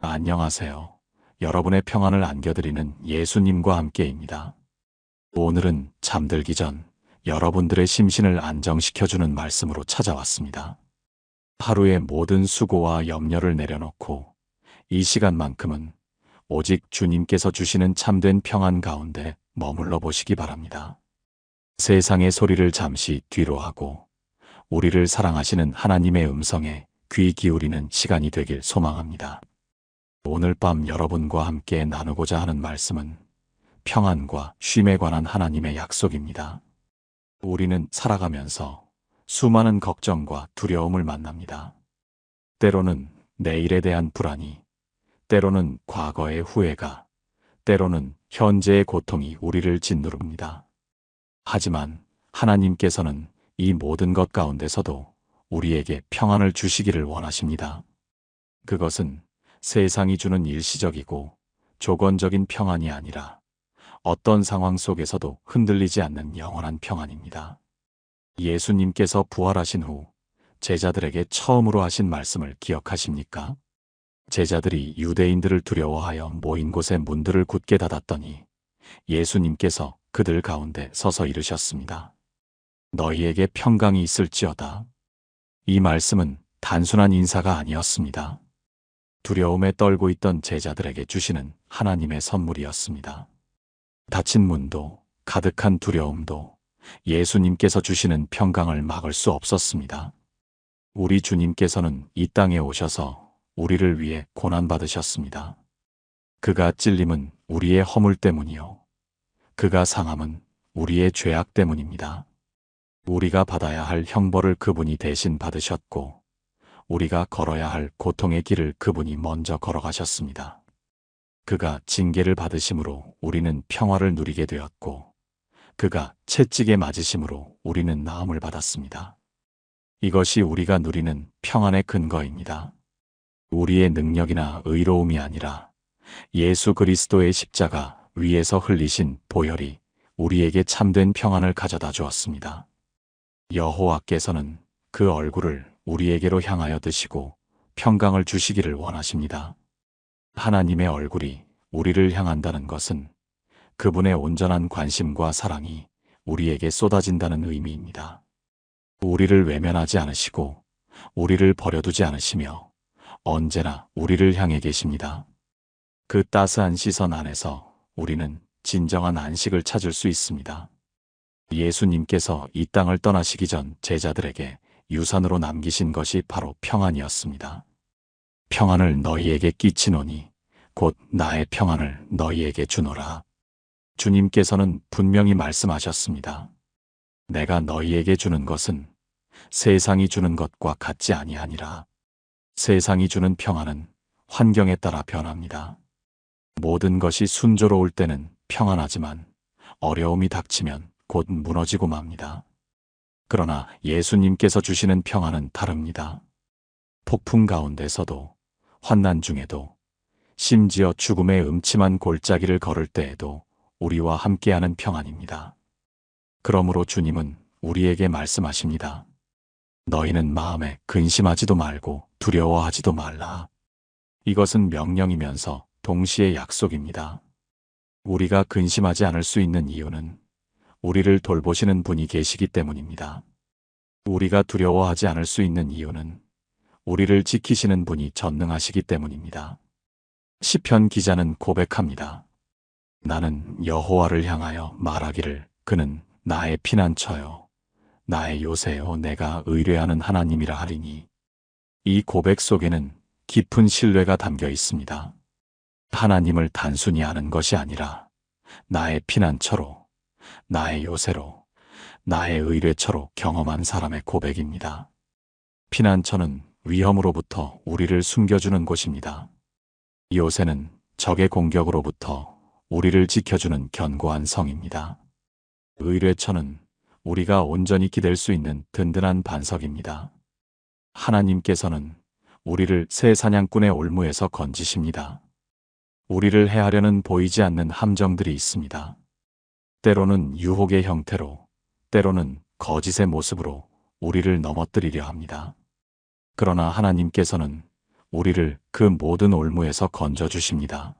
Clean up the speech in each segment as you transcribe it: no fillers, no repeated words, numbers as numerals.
안녕하세요. 여러분의 평안을 안겨드리는 예수님과 함께입니다. 오늘은 잠들기 전 여러분들의 심신을 안정시켜주는 말씀으로 찾아왔습니다. 하루의 모든 수고와 염려를 내려놓고 이 시간만큼은 오직 주님께서 주시는 참된 평안 가운데 머물러 보시기 바랍니다. 세상의 소리를 잠시 뒤로 하고 우리를 사랑하시는 하나님의 음성에 귀 기울이는 시간이 되길 소망합니다. 오늘 밤 여러분과 함께 나누고자 하는 말씀은 평안과 쉼에 관한 하나님의 약속입니다. 우리는 살아가면서 수많은 걱정과 두려움을 만납니다. 때로는 내일에 대한 불안이, 때로는 과거의 후회가, 때로는 현재의 고통이 우리를 짓누릅니다. 하지만 하나님께서는 이 모든 것 가운데서도 우리에게 평안을 주시기를 원하십니다. 그것은 세상이 주는 일시적이고 조건적인 평안이 아니라 어떤 상황 속에서도 흔들리지 않는 영원한 평안입니다. 예수님께서 부활하신 후 제자들에게 처음으로 하신 말씀을 기억하십니까? 제자들이 유대인들을 두려워하여 모인 곳의 문들을 굳게 닫았더니 예수님께서 그들 가운데 서서 이르셨습니다. 너희에게 평강이 있을지어다. 이 말씀은 단순한 인사가 아니었습니다. 두려움에 떨고 있던 제자들에게 주시는 하나님의 선물이었습니다. 닫힌 문도 가득한 두려움도 예수님께서 주시는 평강을 막을 수 없었습니다. 우리 주님께서는 이 땅에 오셔서 우리를 위해 고난받으셨습니다. 그가 찔림은 우리의 허물 때문이요. 그가 상함은 우리의 죄악 때문입니다. 우리가 받아야 할 형벌을 그분이 대신 받으셨고 우리가 걸어야 할 고통의 길을 그분이 먼저 걸어가셨습니다. 그가 징계를 받으심으로 우리는 평화를 누리게 되었고 그가 채찍에 맞으심으로 우리는 나음을 받았습니다. 이것이 우리가 누리는 평안의 근거입니다. 우리의 능력이나 의로움이 아니라 예수 그리스도의 십자가 위에서 흘리신 보혈이 우리에게 참된 평안을 가져다 주었습니다. 여호와께서는 그 얼굴을 우리에게로 향하여 드시고 평강을 주시기를 원하십니다. 하나님의 얼굴이 우리를 향한다는 것은 그분의 온전한 관심과 사랑이 우리에게 쏟아진다는 의미입니다. 우리를 외면하지 않으시고 우리를 버려두지 않으시며 언제나 우리를 향해 계십니다. 그 따스한 시선 안에서 우리는 진정한 안식을 찾을 수 있습니다. 예수님께서 이 땅을 떠나시기 전 제자들에게 유산으로 남기신 것이 바로 평안이었습니다. 평안을 너희에게 끼치노니 곧 나의 평안을 너희에게 주노라. 주님께서는 분명히 말씀하셨습니다. 내가 너희에게 주는 것은 세상이 주는 것과 같지 아니하니라. 세상이 주는 평안은 환경에 따라 변합니다. 모든 것이 순조로울 때는 평안하지만 어려움이 닥치면 곧 무너지고 맙니다. 그러나 예수님께서 주시는 평안은 다릅니다. 폭풍 가운데서도 환난 중에도 심지어 죽음의 음침한 골짜기를 걸을 때에도 우리와 함께하는 평안입니다. 그러므로 주님은 우리에게 말씀하십니다. 너희는 마음에 근심하지도 말고 두려워하지도 말라. 이것은 명령이면서 동시에 약속입니다. 우리가 근심하지 않을 수 있는 이유는 우리를 돌보시는 분이 계시기 때문입니다. 우리가 두려워하지 않을 수 있는 이유는 우리를 지키시는 분이 전능하시기 때문입니다. 시편 기자는 고백합니다. 나는 여호와를 향하여 말하기를 그는 나의 피난처요 나의 요새요 내가 의뢰하는 하나님이라 하리니. 이 고백 속에는 깊은 신뢰가 담겨 있습니다. 하나님을 단순히 아는 것이 아니라 나의 피난처로 나의 요새로, 나의 의뢰처로 경험한 사람의 고백입니다. 피난처는 위험으로부터 우리를 숨겨주는 곳입니다. 요새는 적의 공격으로부터 우리를 지켜주는 견고한 성입니다. 의뢰처는 우리가 온전히 기댈 수 있는 든든한 반석입니다. 하나님께서는 우리를 새 사냥꾼의 올무에서 건지십니다. 우리를 해하려는 보이지 않는 함정들이 있습니다. 때로는 유혹의 형태로, 때로는 거짓의 모습으로 우리를 넘어뜨리려 합니다. 그러나 하나님께서는 우리를 그 모든 올무에서 건져주십니다.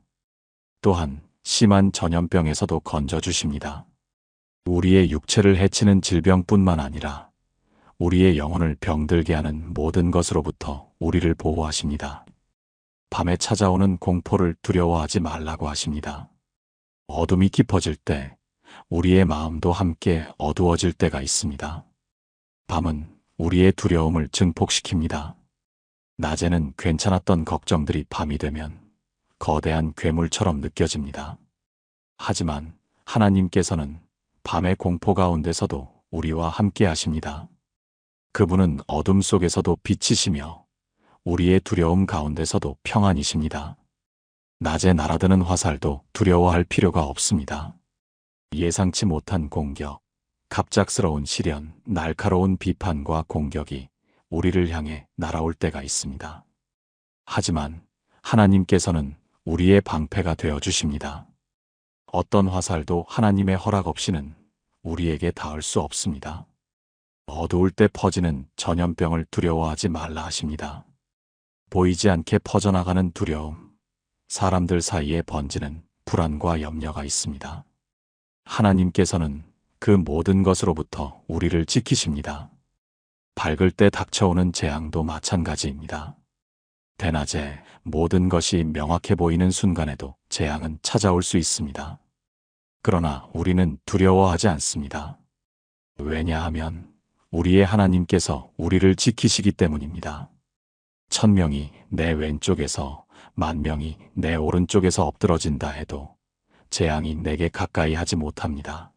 또한 심한 전염병에서도 건져주십니다. 우리의 육체를 해치는 질병뿐만 아니라 우리의 영혼을 병들게 하는 모든 것으로부터 우리를 보호하십니다. 밤에 찾아오는 공포를 두려워하지 말라고 하십니다. 어둠이 깊어질 때 우리의 마음도 함께 어두워질 때가 있습니다. 밤은 우리의 두려움을 증폭시킵니다. 낮에는 괜찮았던 걱정들이 밤이 되면 거대한 괴물처럼 느껴집니다. 하지만 하나님께서는 밤의 공포 가운데서도 우리와 함께 하십니다. 그분은 어둠 속에서도 빛이시며 우리의 두려움 가운데서도 평안이십니다. 낮에 날아드는 화살도 두려워할 필요가 없습니다. 예상치 못한 공격, 갑작스러운 시련, 날카로운 비판과 공격이 우리를 향해 날아올 때가 있습니다. 하지만 하나님께서는 우리의 방패가 되어 주십니다. 어떤 화살도 하나님의 허락 없이는 우리에게 닿을 수 없습니다. 어두울 때 퍼지는 전염병을 두려워하지 말라 하십니다. 보이지 않게 퍼져나가는 두려움, 사람들 사이에 번지는 불안과 염려가 있습니다. 하나님께서는 그 모든 것으로부터 우리를 지키십니다. 밝을 때 닥쳐오는 재앙도 마찬가지입니다. 대낮에 모든 것이 명확해 보이는 순간에도 재앙은 찾아올 수 있습니다. 그러나 우리는 두려워하지 않습니다. 왜냐하면 우리의 하나님께서 우리를 지키시기 때문입니다. 1000명이 내 왼쪽에서 10,000명이 내 오른쪽에서 엎드러진다 해도 재앙이 내게 가까이 하지 못합니다.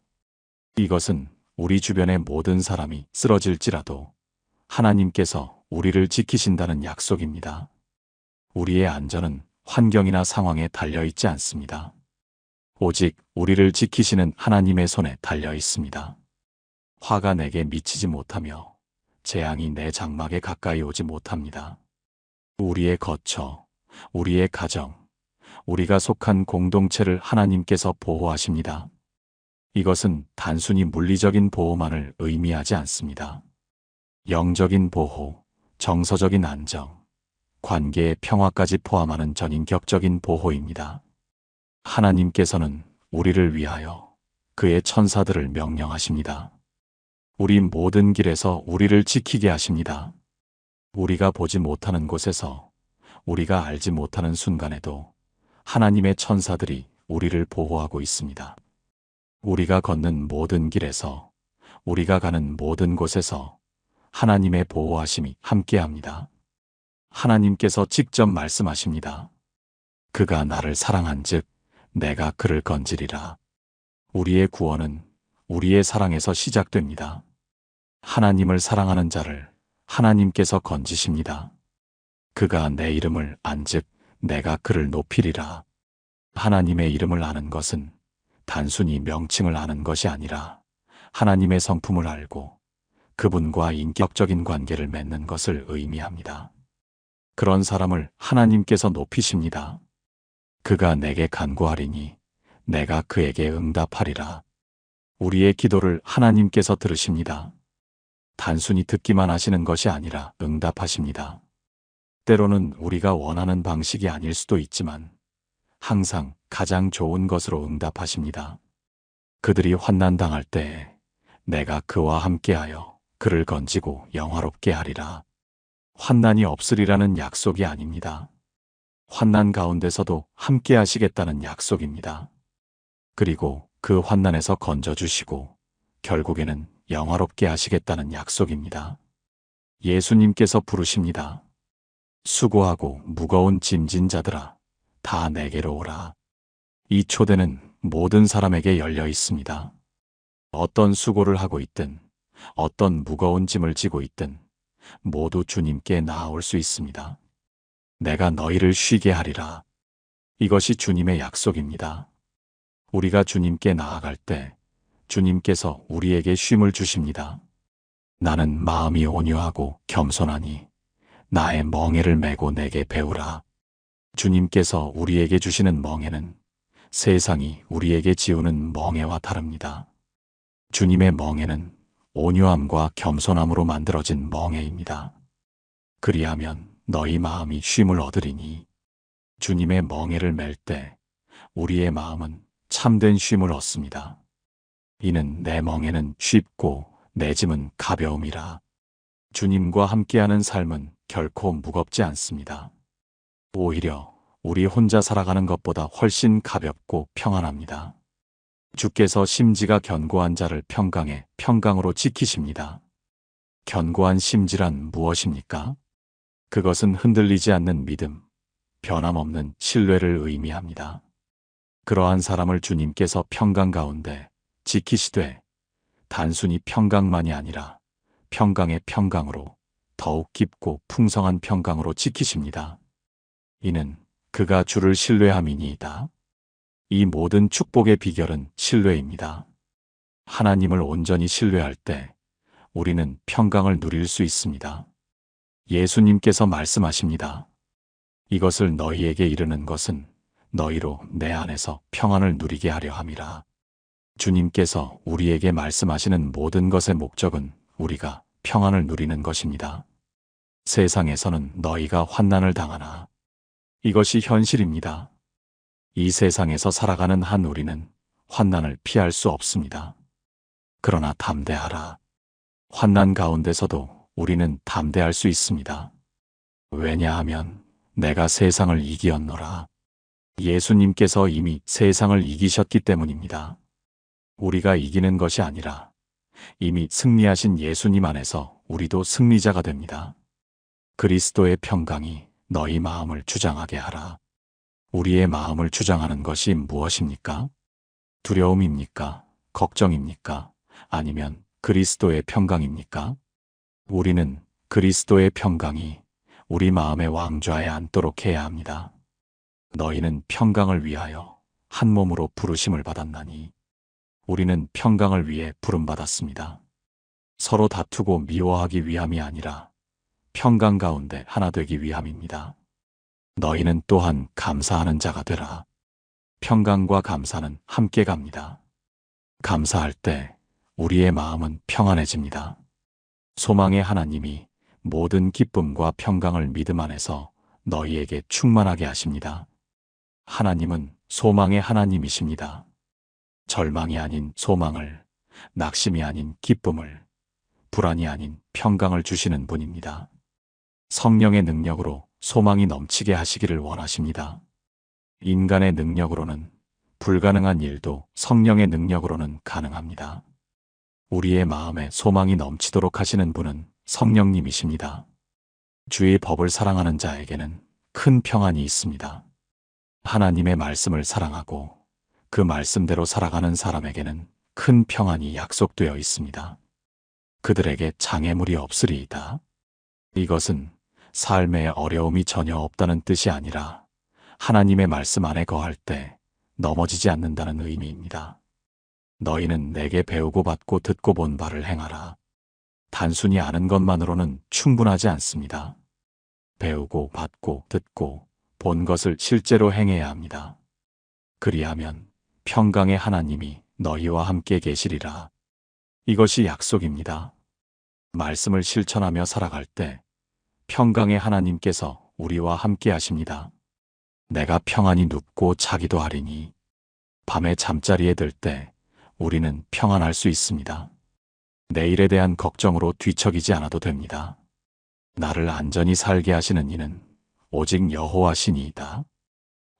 이것은 우리 주변의 모든 사람이 쓰러질지라도 하나님께서 우리를 지키신다는 약속입니다. 우리의 안전은 환경이나 상황에 달려있지 않습니다. 오직 우리를 지키시는 하나님의 손에 달려 있습니다. 화가 내게 미치지 못하며 재앙이 내 장막에 가까이 오지 못합니다. 우리의 거처, 우리의 가정, 우리가 속한 공동체를 하나님께서 보호하십니다. 이것은 단순히 물리적인 보호만을 의미하지 않습니다. 영적인 보호, 정서적인 안정, 관계의 평화까지 포함하는 전인격적인 보호입니다. 하나님께서는 우리를 위하여 그의 천사들을 명령하십니다. 우리 모든 길에서 우리를 지키게 하십니다. 우리가 보지 못하는 곳에서, 우리가 알지 못하는 순간에도 하나님의 천사들이 우리를 보호하고 있습니다. 우리가 걷는 모든 길에서, 우리가 가는 모든 곳에서 하나님의 보호하심이 함께합니다. 하나님께서 직접 말씀하십니다. 그가 나를 사랑한즉 내가 그를 건지리라. 우리의 구원은 우리의 사랑에서 시작됩니다. 하나님을 사랑하는 자를 하나님께서 건지십니다. 그가 내 이름을 안즉 내가 그를 높이리라. 하나님의 이름을 아는 것은 단순히 명칭을 아는 것이 아니라 하나님의 성품을 알고 그분과 인격적인 관계를 맺는 것을 의미합니다. 그런 사람을 하나님께서 높이십니다. 그가 내게 간구하리니 내가 그에게 응답하리라. 우리의 기도를 하나님께서 들으십니다. 단순히 듣기만 하시는 것이 아니라 응답하십니다. 때로는 우리가 원하는 방식이 아닐 수도 있지만 항상 가장 좋은 것으로 응답하십니다. 그들이 환난당할 때에 내가 그와 함께하여 그를 건지고 영화롭게 하리라. 환난이 없으리라는 약속이 아닙니다. 환난 가운데서도 함께 하시겠다는 약속입니다. 그리고 그 환난에서 건져주시고 결국에는 영화롭게 하시겠다는 약속입니다. 예수님께서 부르십니다. 수고하고 무거운 짐진 자들아, 다 내게로 오라. 이 초대는 모든 사람에게 열려 있습니다. 어떤 수고를 하고 있든, 어떤 무거운 짐을 지고 있든 모두 주님께 나아올 수 있습니다. 내가 너희를 쉬게 하리라. 이것이 주님의 약속입니다. 우리가 주님께 나아갈 때 주님께서 우리에게 쉼을 주십니다. 나는 마음이 온유하고 겸손하니 나의 멍에를 메고 내게 배우라. 주님께서 우리에게 주시는 멍에는 세상이 우리에게 지우는 멍에와 다릅니다. 주님의 멍에는 온유함과 겸손함으로 만들어진 멍에입니다. 그리하면 너희 마음이 쉼을 얻으리니 주님의 멍에를 맬 때 우리의 마음은 참된 쉼을 얻습니다. 이는 내 멍에는 쉽고 내 짐은 가벼움이라. 주님과 함께하는 삶은 결코 무겁지 않습니다. 오히려 우리 혼자 살아가는 것보다 훨씬 가볍고 평안합니다. 주께서 심지가 견고한 자를 평강에 평강으로 지키십니다. 견고한 심지란 무엇입니까? 그것은 흔들리지 않는 믿음, 변함없는 신뢰를 의미합니다. 그러한 사람을 주님께서 평강 가운데 지키시되 단순히 평강만이 아니라 평강의 평강으로 더욱 깊고 풍성한 평강으로 지키십니다. 이는 그가 주를 신뢰함이니이다. 이 모든 축복의 비결은 신뢰입니다. 하나님을 온전히 신뢰할 때 우리는 평강을 누릴 수 있습니다. 예수님께서 말씀하십니다. 이것을 너희에게 이르는 것은 너희로 내 안에서 평안을 누리게 하려 함이라. 주님께서 우리에게 말씀하시는 모든 것의 목적은 우리가 평안을 누리는 것입니다. 세상에서는 너희가 환난을 당하나 이것이 현실입니다. 이 세상에서 살아가는 한 우리는 환난을 피할 수 없습니다. 그러나 담대하라. 환난 가운데서도 우리는 담대할 수 있습니다. 왜냐하면 내가 세상을 이기었노라. 예수님께서 이미 세상을 이기셨기 때문입니다. 우리가 이기는 것이 아니라 이미 승리하신 예수님 안에서 우리도 승리자가 됩니다. 그리스도의 평강이 너희 마음을 주장하게 하라. 우리의 마음을 주장하는 것이 무엇입니까? 두려움입니까? 걱정입니까? 아니면 그리스도의 평강입니까? 우리는 그리스도의 평강이 우리 마음의 왕좌에 앉도록 해야 합니다. 너희는 평강을 위하여 한 몸으로 부르심을 받았나니 우리는 평강을 위해 부름받았습니다. 서로 다투고 미워하기 위함이 아니라 평강 가운데 하나 되기 위함입니다. 너희는 또한 감사하는 자가 되라. 평강과 감사는 함께 갑니다. 감사할 때 우리의 마음은 평안해집니다. 소망의 하나님이 모든 기쁨과 평강을 믿음 안에서 너희에게 충만하게 하십니다. 하나님은 소망의 하나님이십니다. 절망이 아닌 소망을, 낙심이 아닌 기쁨을, 불안이 아닌 평강을 주시는 분입니다. 성령의 능력으로 소망이 넘치게 하시기를 원하십니다. 인간의 능력으로는 불가능한 일도 성령의 능력으로는 가능합니다. 우리의 마음에 소망이 넘치도록 하시는 분은 성령님이십니다. 주의 법을 사랑하는 자에게는 큰 평안이 있습니다. 하나님의 말씀을 사랑하고 그 말씀대로 살아가는 사람에게는 큰 평안이 약속되어 있습니다. 그들에게 장애물이 없으리이다. 이것은 삶에 어려움이 전혀 없다는 뜻이 아니라 하나님의 말씀 안에 거할 때 넘어지지 않는다는 의미입니다. 너희는 내게 배우고 받고 듣고 본 바를 행하라. 단순히 아는 것만으로는 충분하지 않습니다. 배우고 받고 듣고 본 것을 실제로 행해야 합니다. 그리하면 평강의 하나님이 너희와 함께 계시리라. 이것이 약속입니다. 말씀을 실천하며 살아갈 때 평강의 하나님께서 우리와 함께 하십니다. 내가 평안히 눕고 자기도 하리니 밤에 잠자리에 들 때 우리는 평안할 수 있습니다. 내일에 대한 걱정으로 뒤척이지 않아도 됩니다. 나를 안전히 살게 하시는 이는 오직 여호와시니이다.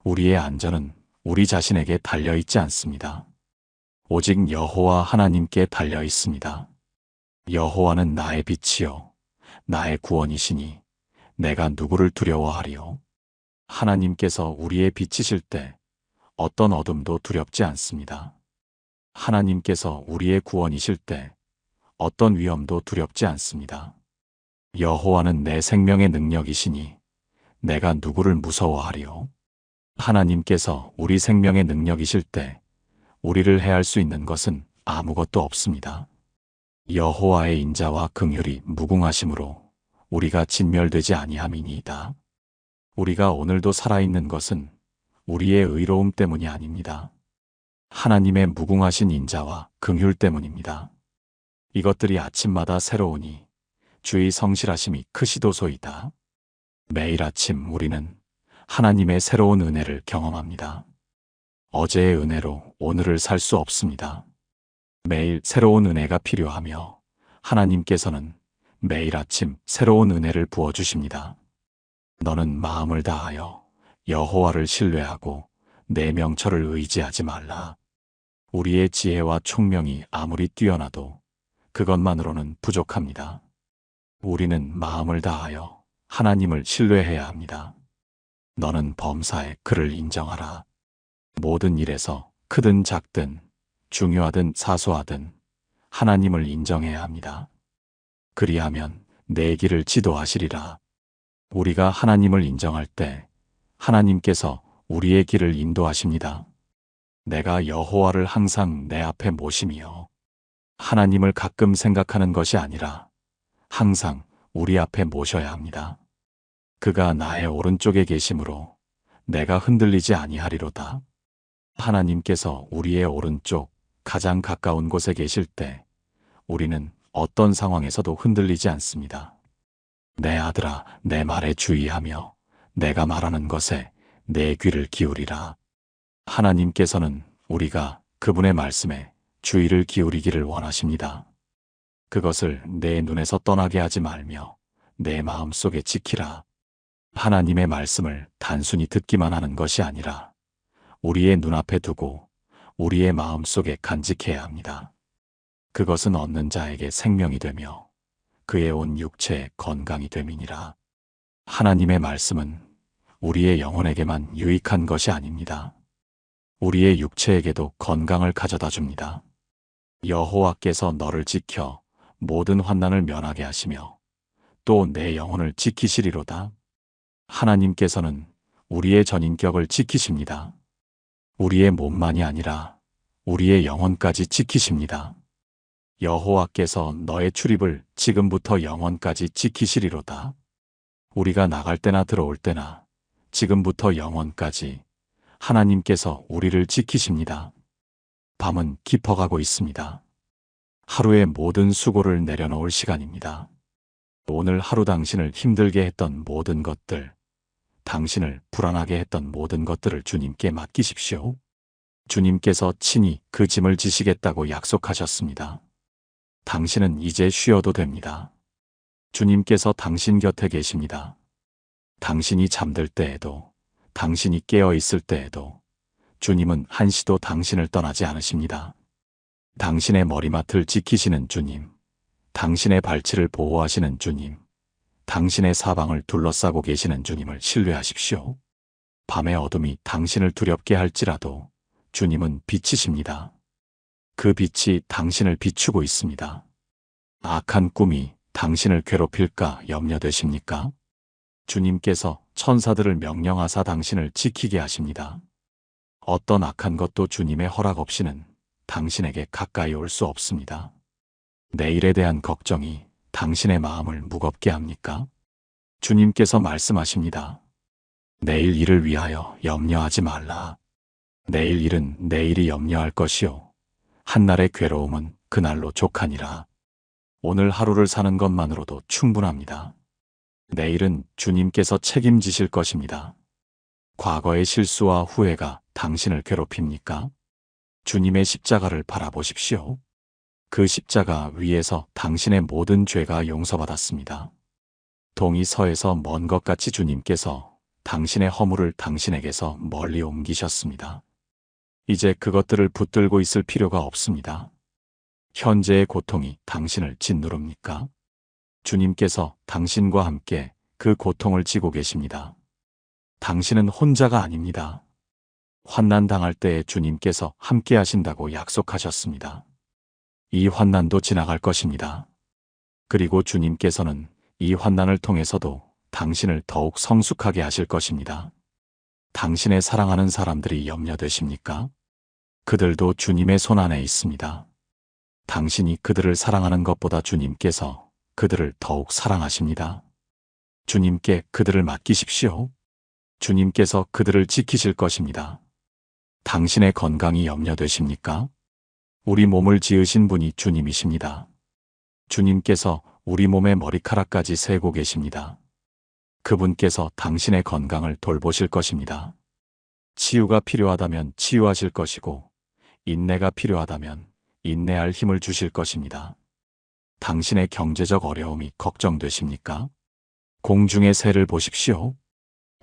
우리의 안전은 우리 자신에게 달려있지 않습니다. 오직 여호와 하나님께 달려 있습니다. 여호와는 나의 빛이요 나의 구원이시니 내가 누구를 두려워하리요. 하나님께서 우리의 빛이실 때 어떤 어둠도 두렵지 않습니다. 하나님께서 우리의 구원이실 때 어떤 위험도 두렵지 않습니다. 여호와는 내 생명의 능력이시니 내가 누구를 무서워하리요. 하나님께서 우리 생명의 능력이실 때 우리를 해할 수 있는 것은 아무것도 없습니다. 여호와의 인자와 긍휼이 무궁하심으로 우리가 진멸되지 아니함이니이다. 우리가 오늘도 살아있는 것은 우리의 의로움 때문이 아닙니다. 하나님의 무궁하신 인자와 긍휼 때문입니다. 이것들이 아침마다 새로우니 주의 성실하심이 크시도소이다. 매일 아침 우리는 하나님의 새로운 은혜를 경험합니다. 어제의 은혜로 오늘을 살 수 없습니다. 매일 새로운 은혜가 필요하며 하나님께서는 매일 아침 새로운 은혜를 부어주십니다. 너는 마음을 다하여 여호와를 신뢰하고 내 명철을 의지하지 말라. 우리의 지혜와 총명이 아무리 뛰어나도 그것만으로는 부족합니다. 우리는 마음을 다하여 하나님을 신뢰해야 합니다. 너는 범사에 그를 인정하라. 모든 일에서 크든 작든 중요하든 사소하든 하나님을 인정해야 합니다. 그리하면 내 길을 지도하시리라. 우리가 하나님을 인정할 때 하나님께서 우리의 길을 인도하십니다. 내가 여호와를 항상 내 앞에 모심이요. 하나님을 가끔 생각하는 것이 아니라 항상 우리 앞에 모셔야 합니다. 그가 나의 오른쪽에 계심으로 내가 흔들리지 아니하리로다. 하나님께서 우리의 오른쪽 가장 가까운 곳에 계실 때 우리는 어떤 상황에서도 흔들리지 않습니다. 내 아들아, 내 말에 주의하며 내가 말하는 것에 내 귀를 기울이라. 하나님께서는 우리가 그분의 말씀에 주의를 기울이기를 원하십니다. 그것을 내 눈에서 떠나게 하지 말며 내 마음속에 지키라. 하나님의 말씀을 단순히 듣기만 하는 것이 아니라 우리의 눈앞에 두고 우리의 마음속에 간직해야 합니다. 그것은 얻는 자에게 생명이 되며 그의 온 육체에 건강이 됨이니라. 하나님의 말씀은 우리의 영혼에게만 유익한 것이 아닙니다. 우리의 육체에게도 건강을 가져다 줍니다. 여호와께서 너를 지켜 모든 환난을 면하게 하시며 또 내 영혼을 지키시리로다. 하나님께서는 우리의 전인격을 지키십니다. 우리의 몸만이 아니라 우리의 영혼까지 지키십니다. 여호와께서 너의 출입을 지금부터 영원까지 지키시리로다. 우리가 나갈 때나 들어올 때나 지금부터 영원까지 하나님께서 우리를 지키십니다. 밤은 깊어가고 있습니다. 하루의 모든 수고를 내려놓을 시간입니다. 오늘 하루 당신을 힘들게 했던 모든 것들, 당신을 불안하게 했던 모든 것들을 주님께 맡기십시오. 주님께서 친히 그 짐을 지시겠다고 약속하셨습니다. 당신은 이제 쉬어도 됩니다. 주님께서 당신 곁에 계십니다. 당신이 잠들 때에도, 당신이 깨어 있을 때에도 주님은 한시도 당신을 떠나지 않으십니다. 당신의 머리맡을 지키시는 주님, 당신의 발치를 보호하시는 주님, 당신의 사방을 둘러싸고 계시는 주님을 신뢰하십시오. 밤의 어둠이 당신을 두렵게 할지라도 주님은 빛이십니다. 그 빛이 당신을 비추고 있습니다. 악한 꿈이 당신을 괴롭힐까 염려되십니까? 주님께서 천사들을 명령하사 당신을 지키게 하십니다. 어떤 악한 것도 주님의 허락 없이는 당신에게 가까이 올 수 없습니다. 내일에 대한 걱정이 당신의 마음을 무겁게 합니까? 주님께서 말씀하십니다. 내일 일을 위하여 염려하지 말라. 내일 일은 내일이 염려할 것이요. 한날의 괴로움은 그날로 족하니라. 오늘 하루를 사는 것만으로도 충분합니다. 내일은 주님께서 책임지실 것입니다. 과거의 실수와 후회가 당신을 괴롭힙니까? 주님의 십자가를 바라보십시오. 그 십자가 위에서 당신의 모든 죄가 용서받았습니다. 동이 서에서 먼 것 같이 주님께서 당신의 허물을 당신에게서 멀리 옮기셨습니다. 이제 그것들을 붙들고 있을 필요가 없습니다. 현재의 고통이 당신을 짓누릅니까? 주님께서 당신과 함께 그 고통을 지고 계십니다. 당신은 혼자가 아닙니다. 환난 당할 때에 주님께서 함께 하신다고 약속하셨습니다. 이 환난도 지나갈 것입니다. 그리고 주님께서는 이 환난을 통해서도 당신을 더욱 성숙하게 하실 것입니다. 당신의 사랑하는 사람들이 염려되십니까? 그들도 주님의 손 안에 있습니다. 당신이 그들을 사랑하는 것보다 주님께서 그들을 더욱 사랑하십니다. 주님께 그들을 맡기십시오. 주님께서 그들을 지키실 것입니다. 당신의 건강이 염려되십니까? 우리 몸을 지으신 분이 주님이십니다. 주님께서 우리 몸의 머리카락까지 세고 계십니다. 그분께서 당신의 건강을 돌보실 것입니다. 치유가 필요하다면 치유하실 것이고, 인내가 필요하다면 인내할 힘을 주실 것입니다. 당신의 경제적 어려움이 걱정되십니까? 공중의 새를 보십시오.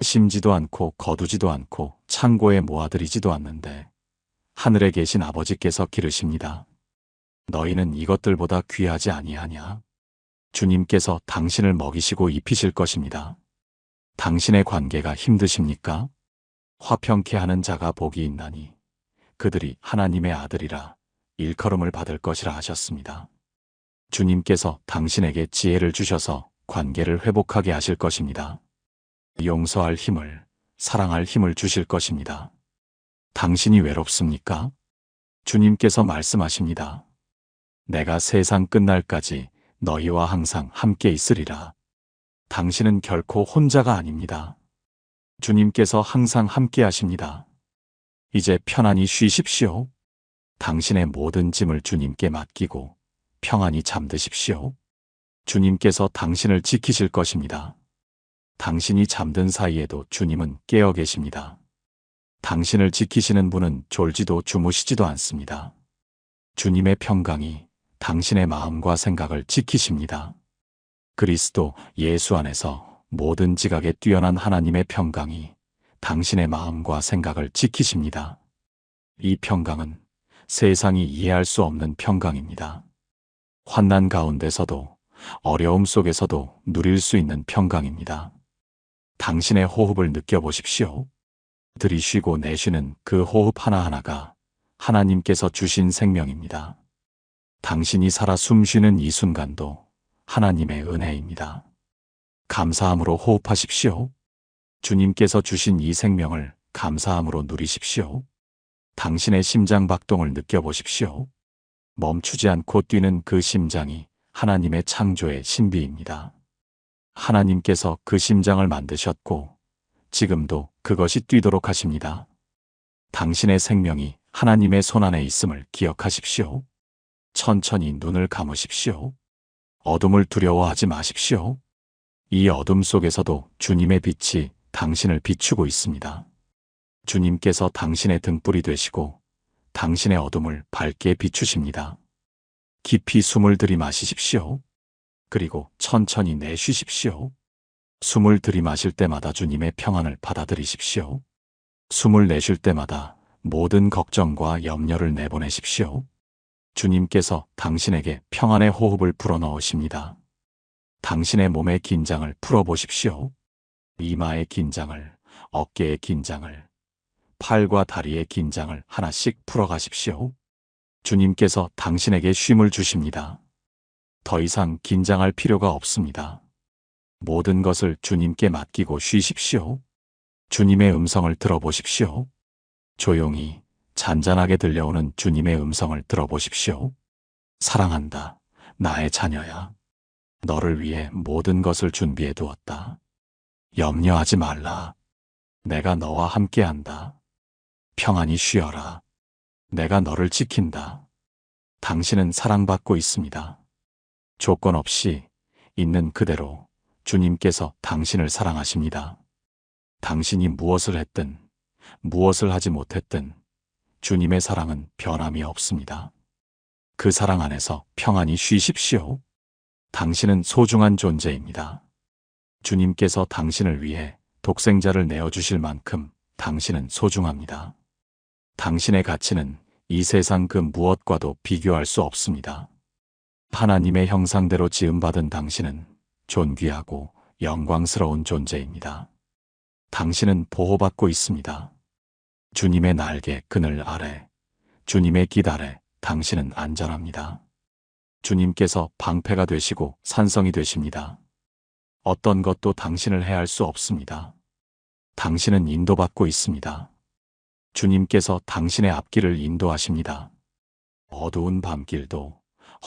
심지도 않고 거두지도 않고 창고에 모아들이지도 않는데 하늘에 계신 아버지께서 기르십니다. 너희는 이것들보다 귀하지 아니하냐? 주님께서 당신을 먹이시고 입히실 것입니다. 당신의 관계가 힘드십니까? 화평케 하는 자가 복이 있나니 그들이 하나님의 아들이라 일컬음을 받을 것이라 하셨습니다. 주님께서 당신에게 지혜를 주셔서 관계를 회복하게 하실 것입니다. 용서할 힘을, 사랑할 힘을 주실 것입니다. 당신이 외롭습니까? 주님께서 말씀하십니다. 내가 세상 끝날까지 너희와 항상 함께 있으리라. 당신은 결코 혼자가 아닙니다. 주님께서 항상 함께 하십니다. 이제 편안히 쉬십시오. 당신의 모든 짐을 주님께 맡기고 평안히 잠드십시오. 주님께서 당신을 지키실 것입니다. 당신이 잠든 사이에도 주님은 깨어 계십니다. 당신을 지키시는 분은 졸지도 주무시지도 않습니다. 주님의 평강이 당신의 마음과 생각을 지키십니다. 그리스도 예수 안에서 모든 지각에 뛰어난 하나님의 평강이 당신의 마음과 생각을 지키십니다. 이 평강은 세상이 이해할 수 없는 평강입니다. 환난 가운데서도 어려움 속에서도 누릴 수 있는 평강입니다. 당신의 호흡을 느껴보십시오. 들이쉬고 내쉬는 그 호흡 하나하나가 하나님께서 주신 생명입니다. 당신이 살아 숨쉬는 이 순간도 하나님의 은혜입니다. 감사함으로 호흡하십시오. 주님께서 주신 이 생명을 감사함으로 누리십시오. 당신의 심장 박동을 느껴보십시오. 멈추지 않고 뛰는 그 심장이 하나님의 창조의 신비입니다. 하나님께서 그 심장을 만드셨고 지금도 그것이 뛰도록 하십니다. 당신의 생명이 하나님의 손안에 있음을 기억하십시오. 천천히 눈을 감으십시오. 어둠을 두려워하지 마십시오. 이 어둠 속에서도 주님의 빛이 당신을 비추고 있습니다. 주님께서 당신의 등불이 되시고 당신의 어둠을 밝게 비추십니다. 깊이 숨을 들이마시십시오. 그리고 천천히 내쉬십시오. 숨을 들이마실 때마다 주님의 평안을 받아들이십시오. 숨을 내쉴 때마다 모든 걱정과 염려를 내보내십시오. 주님께서 당신에게 평안의 호흡을 불어넣으십니다. 당신의 몸의 긴장을 풀어보십시오. 이마의 긴장을, 어깨의 긴장을, 팔과 다리의 긴장을 하나씩 풀어가십시오. 주님께서 당신에게 쉼을 주십니다. 더 이상 긴장할 필요가 없습니다. 모든 것을 주님께 맡기고 쉬십시오. 주님의 음성을 들어보십시오. 조용히 잔잔하게 들려오는 주님의 음성을 들어보십시오. 사랑한다, 나의 자녀야. 너를 위해 모든 것을 준비해 두었다. 염려하지 말라. 내가 너와 함께한다. 평안히 쉬어라. 내가 너를 지킨다. 당신은 사랑받고 있습니다. 조건 없이 있는 그대로 주님께서 당신을 사랑하십니다. 당신이 무엇을 했든 무엇을 하지 못했든 주님의 사랑은 변함이 없습니다. 그 사랑 안에서 평안히 쉬십시오. 당신은 소중한 존재입니다. 주님께서 당신을 위해 독생자를 내어주실 만큼 당신은 소중합니다. 당신의 가치는 이 세상 그 무엇과도 비교할 수 없습니다. 하나님의 형상대로 지음받은 당신은 존귀하고 영광스러운 존재입니다. 당신은 보호받고 있습니다. 주님의 날개 그늘 아래, 주님의 깃 아래 당신은 안전합니다. 주님께서 방패가 되시고 산성이 되십니다. 어떤 것도 당신을 해할 수 없습니다. 당신은 인도받고 있습니다. 주님께서 당신의 앞길을 인도하십니다. 어두운 밤길도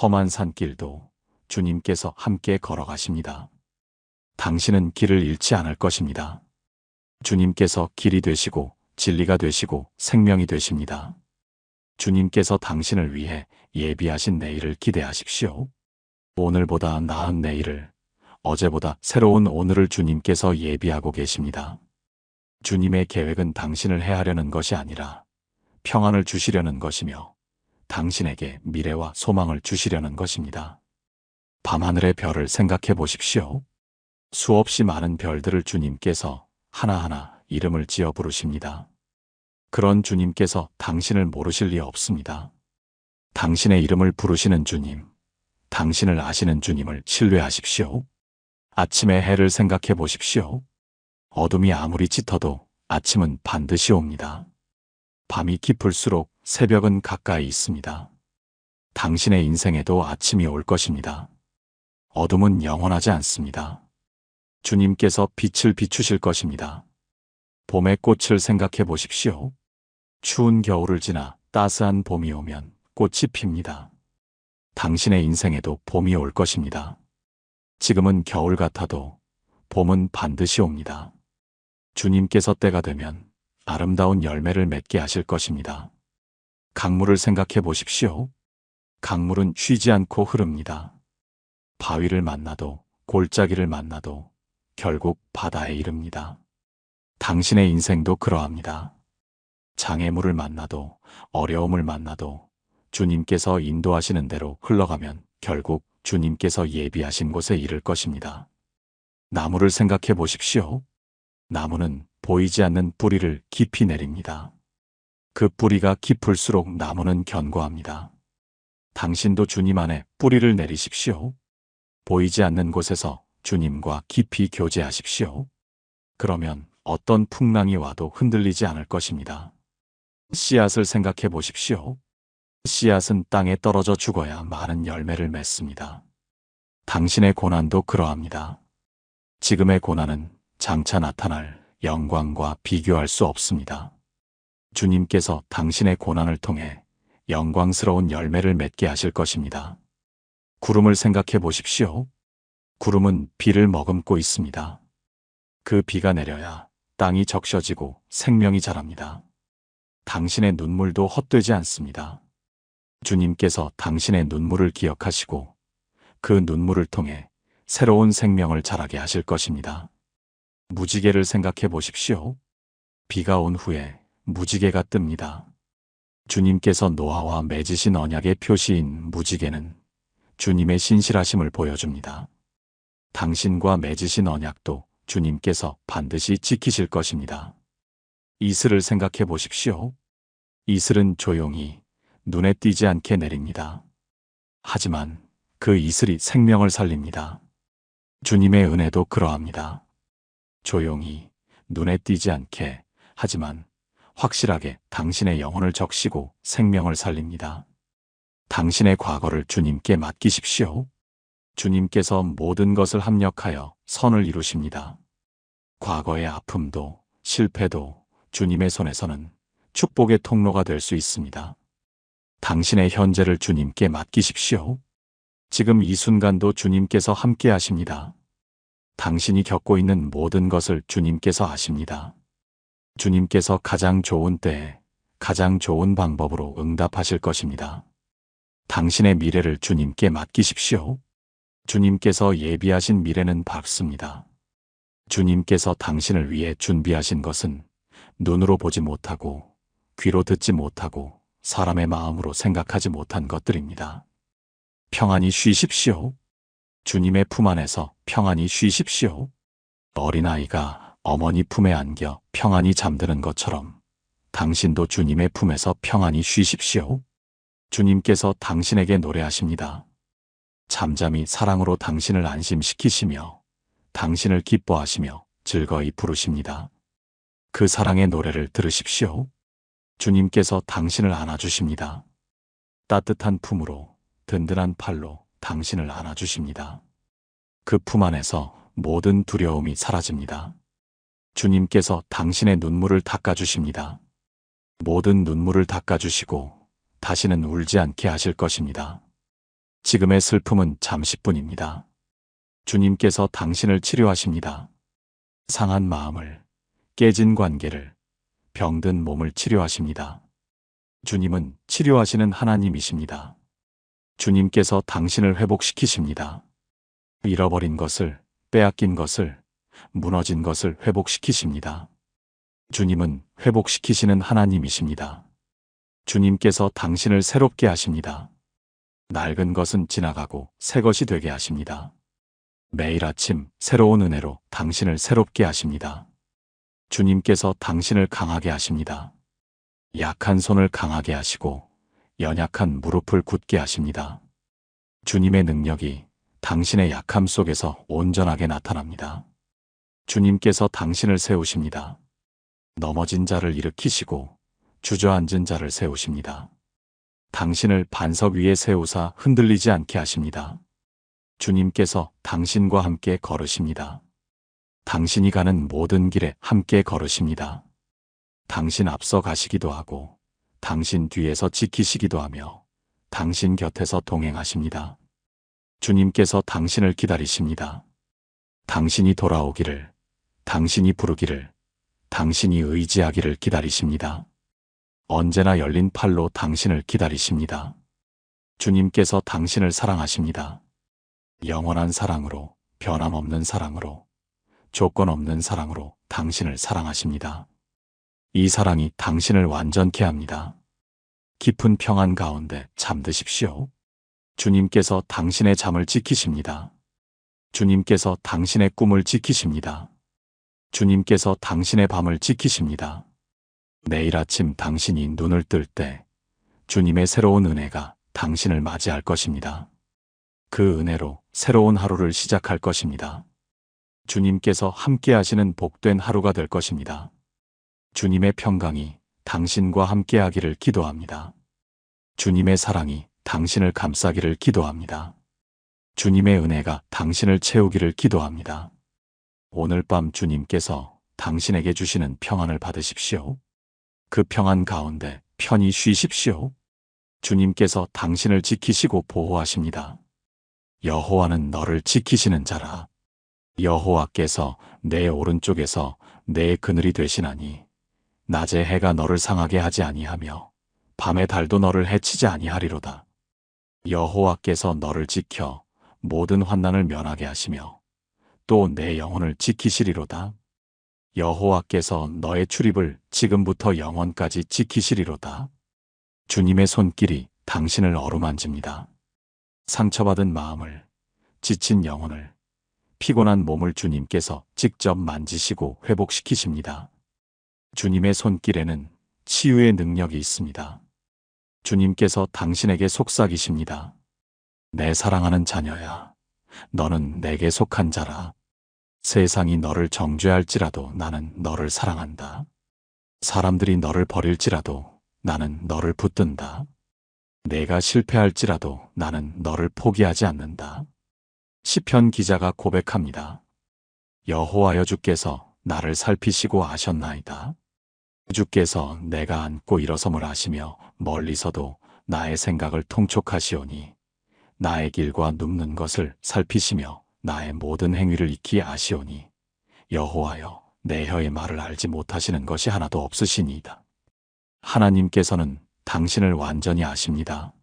험한 산길도 주님께서 함께 걸어가십니다. 당신은 길을 잃지 않을 것입니다. 주님께서 길이 되시고 진리가 되시고 생명이 되십니다. 주님께서 당신을 위해 예비하신 내일을 기대하십시오. 오늘보다 나은 내일을, 어제보다 새로운 오늘을 주님께서 예비하고 계십니다. 주님의 계획은 당신을 해하려는 것이 아니라 평안을 주시려는 것이며 당신에게 미래와 소망을 주시려는 것입니다. 밤하늘의 별을 생각해 보십시오. 수없이 많은 별들을 주님께서 하나하나 이름을 지어 부르십니다. 그런 주님께서 당신을 모르실 리 없습니다. 당신의 이름을 부르시는 주님, 당신을 아시는 주님을 신뢰하십시오. 아침의 해를 생각해 보십시오. 어둠이 아무리 짙어도 아침은 반드시 옵니다. 밤이 깊을수록 새벽은 가까이 있습니다. 당신의 인생에도 아침이 올 것입니다. 어둠은 영원하지 않습니다. 주님께서 빛을 비추실 것입니다. 봄의 꽃을 생각해 보십시오. 추운 겨울을 지나 따스한 봄이 오면 꽃이 핍니다. 당신의 인생에도 봄이 올 것입니다. 지금은 겨울 같아도 봄은 반드시 옵니다. 주님께서 때가 되면 아름다운 열매를 맺게 하실 것입니다. 강물을 생각해 보십시오. 강물은 쉬지 않고 흐릅니다. 바위를 만나도 골짜기를 만나도 결국 바다에 이릅니다. 당신의 인생도 그러합니다. 장애물을 만나도 어려움을 만나도 주님께서 인도하시는 대로 흘러가면 결국 주님께서 예비하신 곳에 이를 것입니다. 나무를 생각해 보십시오. 나무는 보이지 않는 뿌리를 깊이 내립니다. 그 뿌리가 깊을수록 나무는 견고합니다. 당신도 주님 안에 뿌리를 내리십시오. 보이지 않는 곳에서 주님과 깊이 교제하십시오. 그러면 어떤 풍랑이 와도 흔들리지 않을 것입니다. 씨앗을 생각해 보십시오. 씨앗은 땅에 떨어져 죽어야 많은 열매를 맺습니다. 당신의 고난도 그러합니다. 지금의 고난은 장차 나타날 영광과 비교할 수 없습니다. 주님께서 당신의 고난을 통해 영광스러운 열매를 맺게 하실 것입니다. 구름을 생각해 보십시오. 구름은 비를 머금고 있습니다. 그 비가 내려야 땅이 적셔지고 생명이 자랍니다. 당신의 눈물도 헛되지 않습니다. 주님께서 당신의 눈물을 기억하시고 그 눈물을 통해 새로운 생명을 자라게 하실 것입니다. 무지개를 생각해 보십시오. 비가 온 후에 무지개가 뜹니다. 주님께서 노아와 맺으신 언약의 표시인 무지개는 주님의 신실하심을 보여줍니다. 당신과 맺으신 언약도 주님께서 반드시 지키실 것입니다. 이슬을 생각해 보십시오. 이슬은 조용히 눈에 띄지 않게 내립니다. 하지만 그 이슬이 생명을 살립니다. 주님의 은혜도 그러합니다. 조용히 눈에 띄지 않게 하지만 확실하게 당신의 영혼을 적시고 생명을 살립니다. 당신의 과거를 주님께 맡기십시오. 주님께서 모든 것을 합력하여 선을 이루십니다. 과거의 아픔도 실패도 주님의 손에서는 축복의 통로가 될 수 있습니다. 당신의 현재를 주님께 맡기십시오. 지금 이 순간도 주님께서 함께 하십니다. 당신이 겪고 있는 모든 것을 주님께서 아십니다. 주님께서 가장 좋은 때에 가장 좋은 방법으로 응답하실 것입니다. 당신의 미래를 주님께 맡기십시오. 주님께서 예비하신 미래는 밝습니다. 주님께서 당신을 위해 준비하신 것은 눈으로 보지 못하고 귀로 듣지 못하고 사람의 마음으로 생각하지 못한 것들입니다. 평안히 쉬십시오. 주님의 품 안에서 평안히 쉬십시오. 어린아이가 어머니 품에 안겨 평안히 잠드는 것처럼 당신도 주님의 품에서 평안히 쉬십시오. 주님께서 당신에게 노래하십니다. 잠잠히 사랑으로 당신을 안심시키시며 당신을 기뻐하시며 즐거이 부르십니다. 그 사랑의 노래를 들으십시오. 주님께서 당신을 안아주십니다. 따뜻한 품으로 든든한 팔로 당신을 안아주십니다. 그 품 안에서 모든 두려움이 사라집니다. 주님께서 당신의 눈물을 닦아주십니다. 모든 눈물을 닦아주시고 다시는 울지 않게 하실 것입니다. 지금의 슬픔은 잠시뿐입니다. 주님께서 당신을 치료하십니다. 상한 마음을, 깨진 관계를, 병든 몸을 치료하십니다. 주님은 치료하시는 하나님이십니다. 주님께서 당신을 회복시키십니다. 잃어버린 것을 빼앗긴 것을, 무너진 것을 회복시키십니다. 주님은 회복시키시는 하나님이십니다. 주님께서 당신을 새롭게 하십니다. 낡은 것은 지나가고 새 것이 되게 하십니다. 매일 아침 새로운 은혜로 당신을 새롭게 하십니다. 주님께서 당신을 강하게 하십니다. 약한 손을 강하게 하시고 연약한 무릎을 굳게 하십니다. 주님의 능력이 당신의 약함 속에서 온전하게 나타납니다. 주님께서 당신을 세우십니다. 넘어진 자를 일으키시고 주저앉은 자를 세우십니다. 당신을 반석 위에 세우사 흔들리지 않게 하십니다. 주님께서 당신과 함께 걸으십니다. 당신이 가는 모든 길에 함께 걸으십니다. 당신 앞서 가시기도 하고 당신 뒤에서 지키시기도 하며 당신 곁에서 동행하십니다. 주님께서 당신을 기다리십니다. 당신이 돌아오기를, 당신이 부르기를, 당신이 의지하기를 기다리십니다. 언제나 열린 팔로 당신을 기다리십니다. 주님께서 당신을 사랑하십니다. 영원한 사랑으로, 변함없는 사랑으로, 조건 없는 사랑으로 당신을 사랑하십니다. 이 사랑이 당신을 완전케 합니다. 깊은 평안 가운데 잠드십시오. 주님께서 당신의 잠을 지키십니다. 주님께서 당신의 꿈을 지키십니다. 주님께서 당신의 밤을 지키십니다. 내일 아침 당신이 눈을 뜰 때 주님의 새로운 은혜가 당신을 맞이할 것입니다. 그 은혜로 새로운 하루를 시작할 것입니다. 주님께서 함께 하시는 복된 하루가 될 것입니다. 주님의 평강이 당신과 함께 하기를 기도합니다. 주님의 사랑이 당신을 감싸기를 기도합니다. 주님의 은혜가 당신을 채우기를 기도합니다. 오늘 밤 주님께서 당신에게 주시는 평안을 받으십시오. 그 평안 가운데 편히 쉬십시오. 주님께서 당신을 지키시고 보호하십니다. 여호와는 너를 지키시는 자라. 여호와께서 내 오른쪽에서 내 그늘이 되시나니 낮에 해가 너를 상하게 하지 아니하며 밤에 달도 너를 해치지 아니하리로다. 여호와께서 너를 지켜 모든 환난을 면하게 하시며 또 내 영혼을 지키시리로다. 여호와께서 너의 출입을 지금부터 영원까지 지키시리로다. 주님의 손길이 당신을 어루만집니다. 상처받은 마음을, 지친 영혼을, 피곤한 몸을 주님께서 직접 만지시고 회복시키십니다. 주님의 손길에는 치유의 능력이 있습니다. 주님께서 당신에게 속삭이십니다. 내 사랑하는 자녀야, 너는 내게 속한 자라. 세상이 너를 정죄할지라도 나는 너를 사랑한다. 사람들이 너를 버릴지라도 나는 너를 붙든다. 내가 실패할지라도 나는 너를 포기하지 않는다. 시편 기자가 고백합니다. 여호와여 주께서 나를 살피시고 아셨나이다. 주께서 내가 앉고 일어섬을 아시며 멀리서도 나의 생각을 통촉하시오니 나의 길과 눕는 것을 살피시며 나의 모든 행위를 익히 아시오니 여호와여 내 혀의 말을 알지 못하시는 것이 하나도 없으시니이다. 하나님께서는 당신을 완전히 아십니다.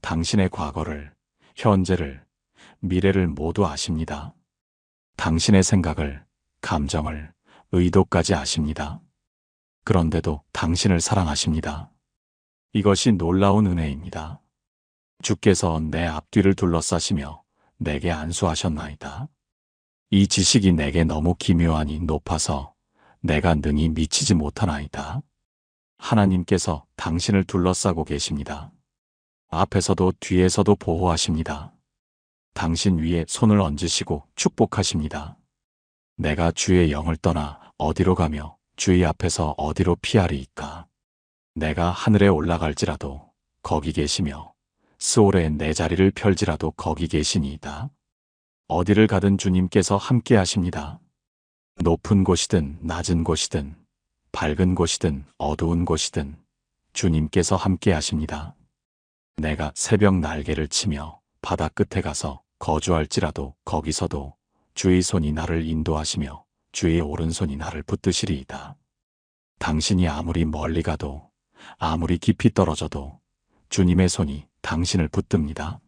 당신의 과거를, 현재를, 미래를 모두 아십니다. 당신의 생각을, 감정을, 의도까지 아십니다. 그런데도 당신을 사랑하십니다. 이것이 놀라운 은혜입니다. 주께서 내 앞뒤를 둘러싸시며 내게 안수하셨나이다. 이 지식이 내게 너무 기묘하니 높아서 내가 능히 미치지 못하나이다. 하나님께서 당신을 둘러싸고 계십니다. 앞에서도 뒤에서도 보호하십니다. 당신 위에 손을 얹으시고 축복하십니다. 내가 주의 영을 떠나 어디로 가며 주의 앞에서 어디로 피하리이까. 내가 하늘에 올라갈지라도 거기 계시며 스올에 내 자리를 펼지라도 거기 계시니이다. 어디를 가든 주님께서 함께 하십니다. 높은 곳이든 낮은 곳이든 밝은 곳이든 어두운 곳이든 주님께서 함께 하십니다. 내가 새벽 날개를 치며 바다 끝에 가서 거주할지라도 거기서도 주의 손이 나를 인도하시며 주의 오른손이 나를 붙드시리이다. 당신이 아무리 멀리 가도 아무리 깊이 떨어져도 주님의 손이 당신을 붙듭니다.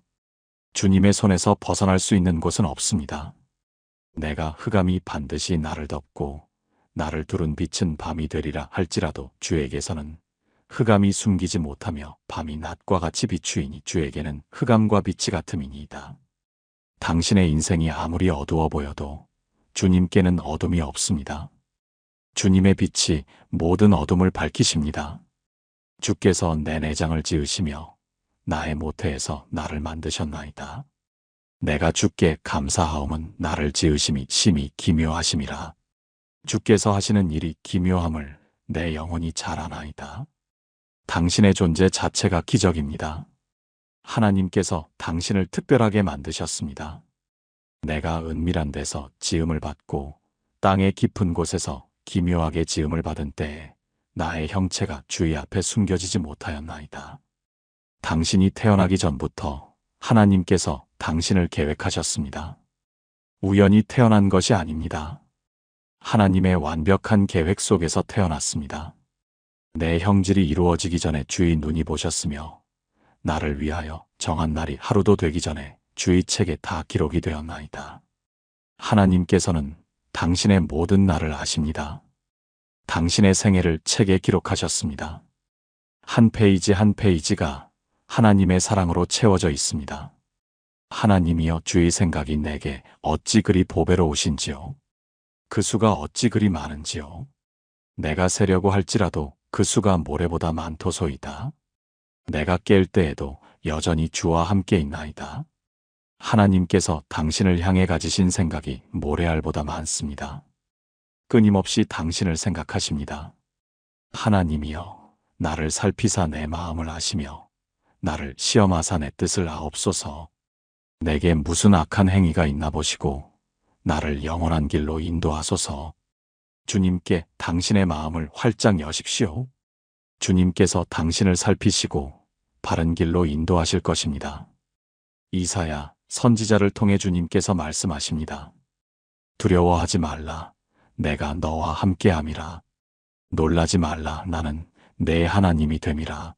주님의 손에서 벗어날 수 있는 곳은 없습니다. 내가 흑암이 반드시 나를 덮고 나를 두른 빛은 밤이 되리라 할지라도 주에게서는 흑암이 숨기지 못하며 밤이 낮과 같이 비추이니 주에게는 흑암과 빛이 같음이니이다. 당신의 인생이 아무리 어두워 보여도 주님께는 어둠이 없습니다. 주님의 빛이 모든 어둠을 밝히십니다. 주께서 내 내장을 지으시며 나의 모태에서 나를 만드셨나이다. 내가 주께 감사하옴은 나를 지으심이 심히 기묘하심이라. 주께서 하시는 일이 기묘함을 내 영혼이 잘 아나이다. 당신의 존재 자체가 기적입니다. 하나님께서 당신을 특별하게 만드셨습니다. 내가 은밀한 데서 지음을 받고 땅의 깊은 곳에서 기묘하게 지음을 받은 때에 나의 형체가 주의 앞에 숨겨지지 못하였나이다. 당신이 태어나기 전부터 하나님께서 당신을 계획하셨습니다. 우연히 태어난 것이 아닙니다. 하나님의 완벽한 계획 속에서 태어났습니다. 내 형질이 이루어지기 전에 주의 눈이 보셨으며 나를 위하여 정한 날이 하루도 되기 전에 주의 책에 다 기록이 되었나이다. 하나님께서는 당신의 모든 날을 아십니다. 당신의 생애를 책에 기록하셨습니다. 한 페이지 한 페이지가 하나님의 사랑으로 채워져 있습니다. 하나님이여, 주의 생각이 내게 어찌 그리 보배로우신지요. 그 수가 어찌 그리 많은지요. 내가 세려고 할지라도 그 수가 모래보다 많도소이다. 내가 깰 때에도 여전히 주와 함께 있나이다. 하나님께서 당신을 향해 가지신 생각이 모래알보다 많습니다. 끊임없이 당신을 생각하십니다. 하나님이여, 나를 살피사 내 마음을 아시며 나를 시험하사 내 뜻을 아옵소서. 내게 무슨 악한 행위가 있나 보시고 나를 영원한 길로 인도하소서. 주님께 당신의 마음을 활짝 여십시오. 주님께서 당신을 살피시고 바른 길로 인도하실 것입니다. 이사야 선지자를 통해 주님께서 말씀하십니다. 두려워하지 말라. 내가 너와 함께함이라. 놀라지 말라. 나는 내 하나님이 됨이라.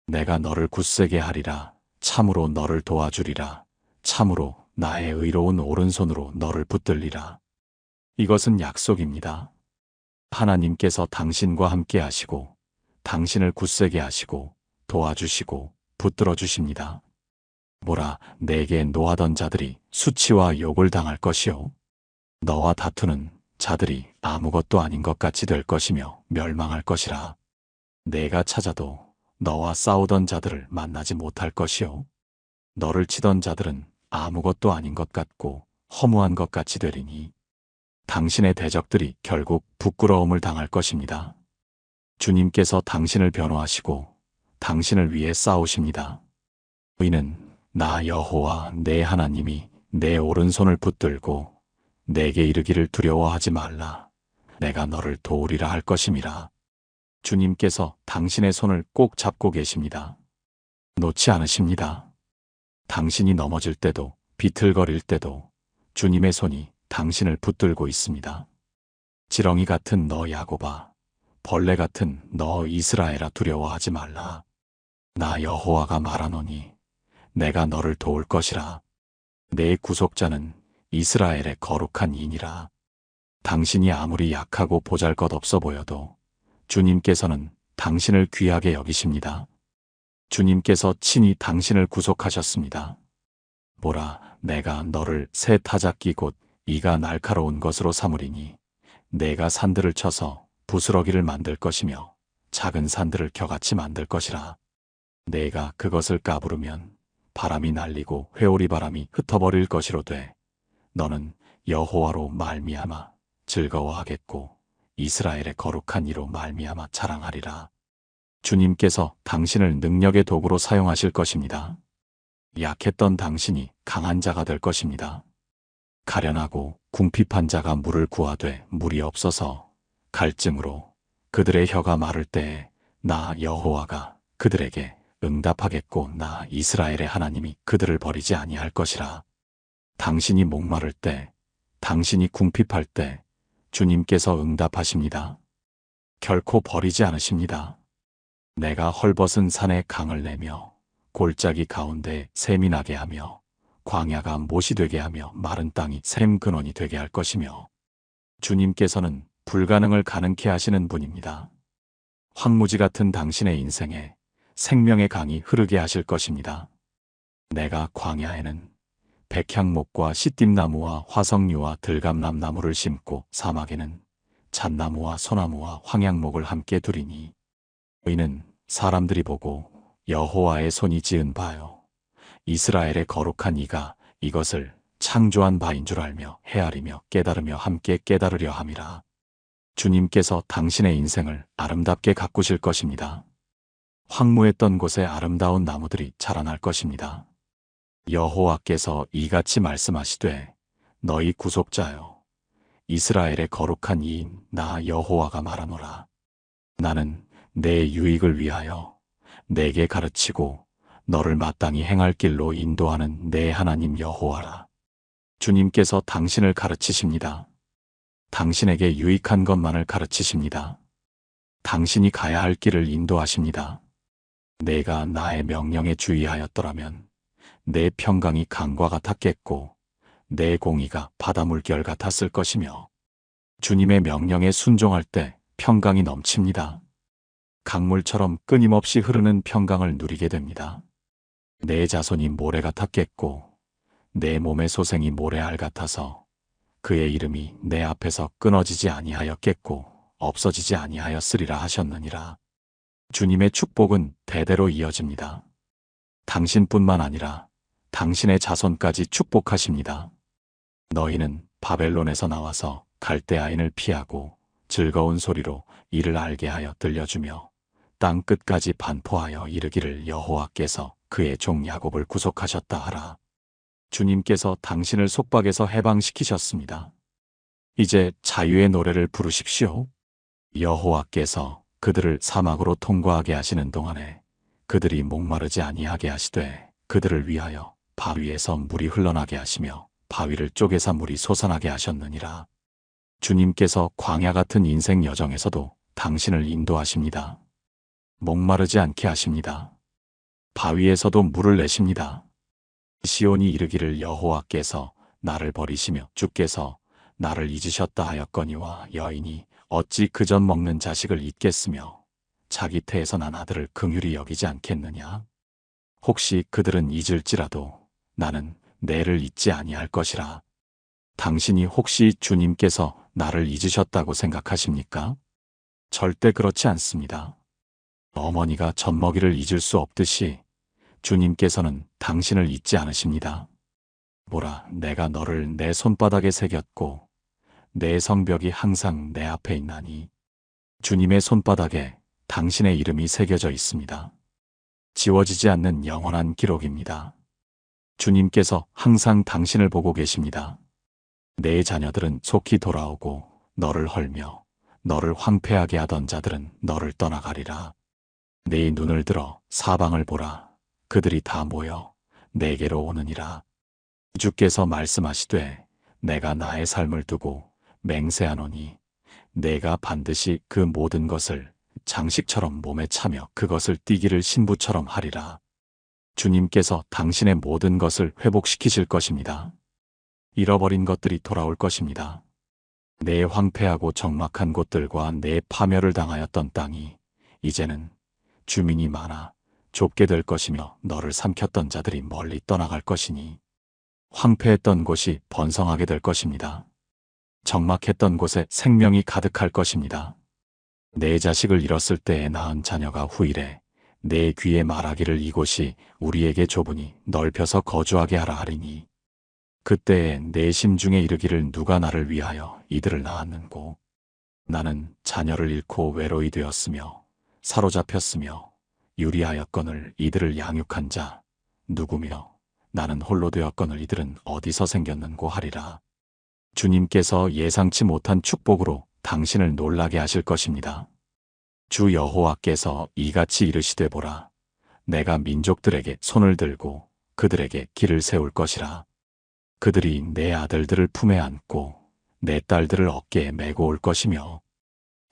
내가 너를 굳세게 하리라. 참으로 너를 도와주리라. 참으로 나의 의로운 오른손으로 너를 붙들리라. 이것은 약속입니다. 하나님께서 당신과 함께 하시고 당신을 굳세게 하시고 도와주시고 붙들어 주십니다. 보라, 내게 노하던 자들이 수치와 욕을 당할 것이요 너와 다투는 자들이 아무것도 아닌 것 같이 될 것이며 멸망할 것이라. 내가 찾아도 너와 싸우던 자들을 만나지 못할 것이요 너를 치던 자들은 아무것도 아닌 것 같고 허무한 것 같이 되리니 당신의 대적들이 결국 부끄러움을 당할 것입니다. 주님께서 당신을 변호하시고 당신을 위해 싸우십니다. 이는 나 여호와 내 하나님이 내 오른손을 붙들고 내게 이르기를 두려워하지 말라. 내가 너를 도우리라 할 것임이라. 주님께서 당신의 손을 꼭 잡고 계십니다. 놓지 않으십니다. 당신이 넘어질 때도 비틀거릴 때도 주님의 손이 당신을 붙들고 있습니다. 지렁이 같은 너 야곱아, 벌레 같은 너 이스라엘아, 두려워하지 말라. 나 여호와가 말하노니 내가 너를 도울 것이라. 내 구속자는 이스라엘의 거룩한 이니라. 당신이 아무리 약하고 보잘것없어 보여도 주님께서는 당신을 귀하게 여기십니다. 주님께서 친히 당신을 구속하셨습니다. 보라, 내가 너를 새 타작기 곧 이가 날카로운 것으로 삼으리니 내가 산들을 쳐서 부스러기를 만들 것이며 작은 산들을 겨같이 만들 것이라. 내가 그것을 까부르면 바람이 날리고 회오리 바람이 흩어버릴 것이로되 너는 여호와로 말미암아 즐거워하겠고 이스라엘의 거룩한 이로 말미암아 자랑하리라. 주님께서 당신을 능력의 도구로 사용하실 것입니다. 약했던 당신이 강한 자가 될 것입니다. 가련하고 궁핍한 자가 물을 구하되 물이 없어서 갈증으로 그들의 혀가 마를 때에 나 여호와가 그들에게 응답하겠고 나 이스라엘의 하나님이 그들을 버리지 아니할 것이라. 당신이 목마를 때, 당신이 궁핍할 때 주님께서 응답하십니다. 결코 버리지 않으십니다. 내가 헐벗은 산에 강을 내며 골짜기 가운데 샘이 나게 하며 광야가 못이 되게 하며 마른 땅이 샘 근원이 되게 할 것이며 주님께서는 불가능을 가능케 하시는 분입니다. 황무지 같은 당신의 인생에 생명의 강이 흐르게 하실 것입니다. 내가 광야에는 백향목과 시띠나무와 화석류와 들감남나무를 심고 사막에는 잣나무와 소나무와 황양목을 함께 두리니 이는 사람들이 보고 여호와의 손이 지은 바요 이스라엘의 거룩한 이가 이것을 창조한 바인 줄 알며 헤아리며 깨달으며 함께 깨달으려 함이라. 주님께서 당신의 인생을 아름답게 가꾸실 것입니다. 황무했던 곳에 아름다운 나무들이 자라날 것입니다. 여호와께서 이같이 말씀하시되 너희 구속자여 이스라엘의 거룩한 이인 나 여호와가 말하노라. 나는 내 유익을 위하여 내게 가르치고 너를 마땅히 행할 길로 인도하는 내 하나님 여호와라. 주님께서 당신을 가르치십니다. 당신에게 유익한 것만을 가르치십니다. 당신이 가야 할 길을 인도하십니다. 내가 나의 명령에 주의하였더라면 내 평강이 강과 같았겠고 내 공의가 바다 물결 같았을 것이며 주님의 명령에 순종할 때 평강이 넘칩니다. 강물처럼 끊임없이 흐르는 평강을 누리게 됩니다. 내 자손이 모래 같았겠고 내 몸의 소생이 모래알 같아서 그의 이름이 내 앞에서 끊어지지 아니하였겠고 없어지지 아니하였으리라 하셨느니라. 주님의 축복은 대대로 이어집니다. 당신뿐만 아니라 당신의 자손까지 축복하십니다. 너희는 바벨론에서 나와서 갈대아인을 피하고 즐거운 소리로 이를 알게 하여 들려주며 땅 끝까지 반포하여 이르기를 여호와께서 그의 종 야곱을 구속하셨다 하라. 주님께서 당신을 속박에서 해방시키셨습니다. 이제 자유의 노래를 부르십시오. 여호와께서 그들을 사막으로 통과하게 하시는 동안에 그들이 목마르지 아니하게 하시되 그들을 위하여 바위에서 물이 흘러나게 하시며 바위를 쪼개사 물이 솟아나게 하셨느니라. 주님께서 광야 같은 인생 여정에서도 당신을 인도하십니다. 목마르지 않게 하십니다. 바위에서도 물을 내십니다. 시온이 이르기를 여호와께서 나를 버리시며 주께서 나를 잊으셨다 하였거니와 여인이 어찌 그전 먹는 자식을 잊겠으며 자기 태에서 난 아들을 긍휼히 여기지 않겠느냐. 혹시 그들은 잊을지라도 나는 내를 잊지 아니할 것이라. 당신이 혹시 주님께서 나를 잊으셨다고 생각하십니까? 절대 그렇지 않습니다. 어머니가 젖먹이를 잊을 수 없듯이 주님께서는 당신을 잊지 않으십니다. 보라, 내가 너를 내 손바닥에 새겼고 내 성벽이 항상 내 앞에 있나니. 주님의 손바닥에 당신의 이름이 새겨져 있습니다. 지워지지 않는 영원한 기록입니다. 주님께서 항상 당신을 보고 계십니다. 내 자녀들은 속히 돌아오고 너를 헐며 너를 황폐하게 하던 자들은 너를 떠나가리라. 네 눈을 들어 사방을 보라. 그들이 다 모여 내게로 오느니라. 주께서 말씀하시되 내가 나의 삶을 두고 맹세하노니 내가 반드시 그 모든 것을 장식처럼 몸에 차며 그것을 띠기를 신부처럼 하리라. 주님께서 당신의 모든 것을 회복시키실 것입니다. 잃어버린 것들이 돌아올 것입니다. 내 황폐하고 적막한 곳들과 내 파멸을 당하였던 땅이 이제는 주민이 많아 좁게 될 것이며 너를 삼켰던 자들이 멀리 떠나갈 것이니 황폐했던 곳이 번성하게 될 것입니다. 적막했던 곳에 생명이 가득할 것입니다. 내 자식을 잃었을 때에 낳은 자녀가 후일에 내 귀에 말하기를 이곳이 우리에게 좁으니 넓혀서 거주하게 하라 하리니 그때에 내 심중에 이르기를 누가 나를 위하여 이들을 낳았는고. 나는 자녀를 잃고 외로이 되었으며 사로잡혔으며 유리하였거늘 이들을 양육한 자 누구며 나는 홀로 되었거늘 이들은 어디서 생겼는고 하리라. 주님께서 예상치 못한 축복으로 당신을 놀라게 하실 것입니다. 주 여호와께서 이같이 이르시되 보라. 내가 민족들에게 손을 들고 그들에게 길을 세울 것이라. 그들이 내 아들들을 품에 안고 내 딸들을 어깨에 메고 올 것이며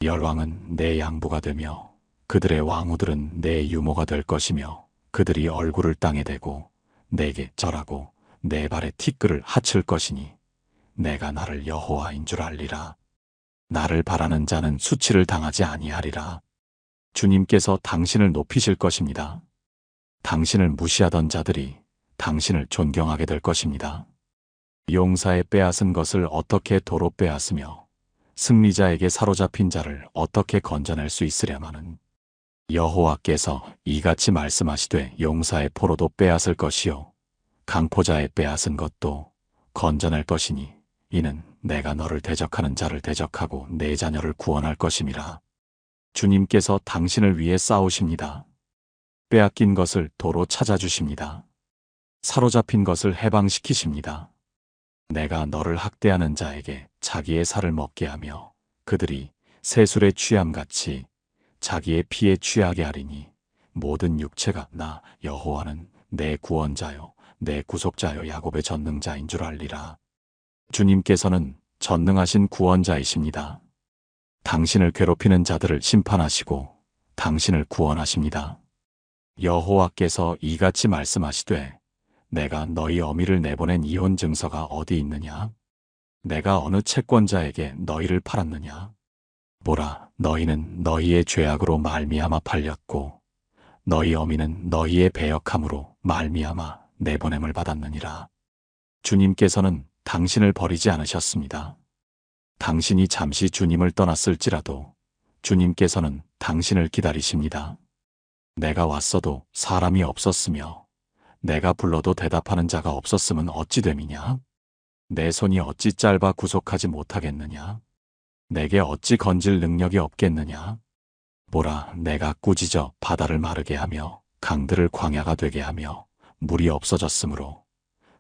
열왕은 내 양부가 되며 그들의 왕후들은 내 유모가 될 것이며 그들이 얼굴을 땅에 대고 내게 절하고 내 발에 티끌을 합칠 것이니 내가 나를 여호와인 줄 알리라. 나를 바라는 자는 수치를 당하지 아니하리라. 주님께서 당신을 높이실 것입니다. 당신을 무시하던 자들이 당신을 존경하게 될 것입니다. 용사의 빼앗은 것을 어떻게 도로 빼앗으며 승리자에게 사로잡힌 자를 어떻게 건져낼 수 있으랴마는 여호와께서 이같이 말씀하시되 용사의 포로도 빼앗을 것이요 강포자의 빼앗은 것도 건져낼 것이니 이는 내가 너를 대적하는 자를 대적하고 내 자녀를 구원할 것임이라. 주님께서 당신을 위해 싸우십니다. 빼앗긴 것을 도로 찾아주십니다. 사로잡힌 것을 해방시키십니다. 내가 너를 학대하는 자에게 자기의 살을 먹게 하며 그들이 새술에 취함같이 자기의 피에 취하게 하리니 모든 육체가 나 여호와는 내 구원자요 내 구속자요 야곱의 전능자인 줄 알리라. 주님께서는 전능하신 구원자이십니다. 당신을 괴롭히는 자들을 심판하시고 당신을 구원하십니다. 여호와께서 이같이 말씀하시되 내가 너희 어미를 내보낸 이혼 증서가 어디 있느냐? 내가 어느 채권자에게 너희를 팔았느냐? 보라, 너희는 너희의 죄악으로 말미암아 팔렸고 너희 어미는 너희의 배역함으로 말미암아 내보냄을 받았느니라. 주님께서는 당신을 버리지 않으셨습니다. 당신이 잠시 주님을 떠났을지라도 주님께서는 당신을 기다리십니다. 내가 왔어도 사람이 없었으며 내가 불러도 대답하는 자가 없었으면 어찌 됨이냐? 내 손이 어찌 짧아 구속하지 못하겠느냐? 내게 어찌 건질 능력이 없겠느냐? 보라, 내가 꾸짖어 바다를 마르게 하며 강들을 광야가 되게 하며 물이 없어졌으므로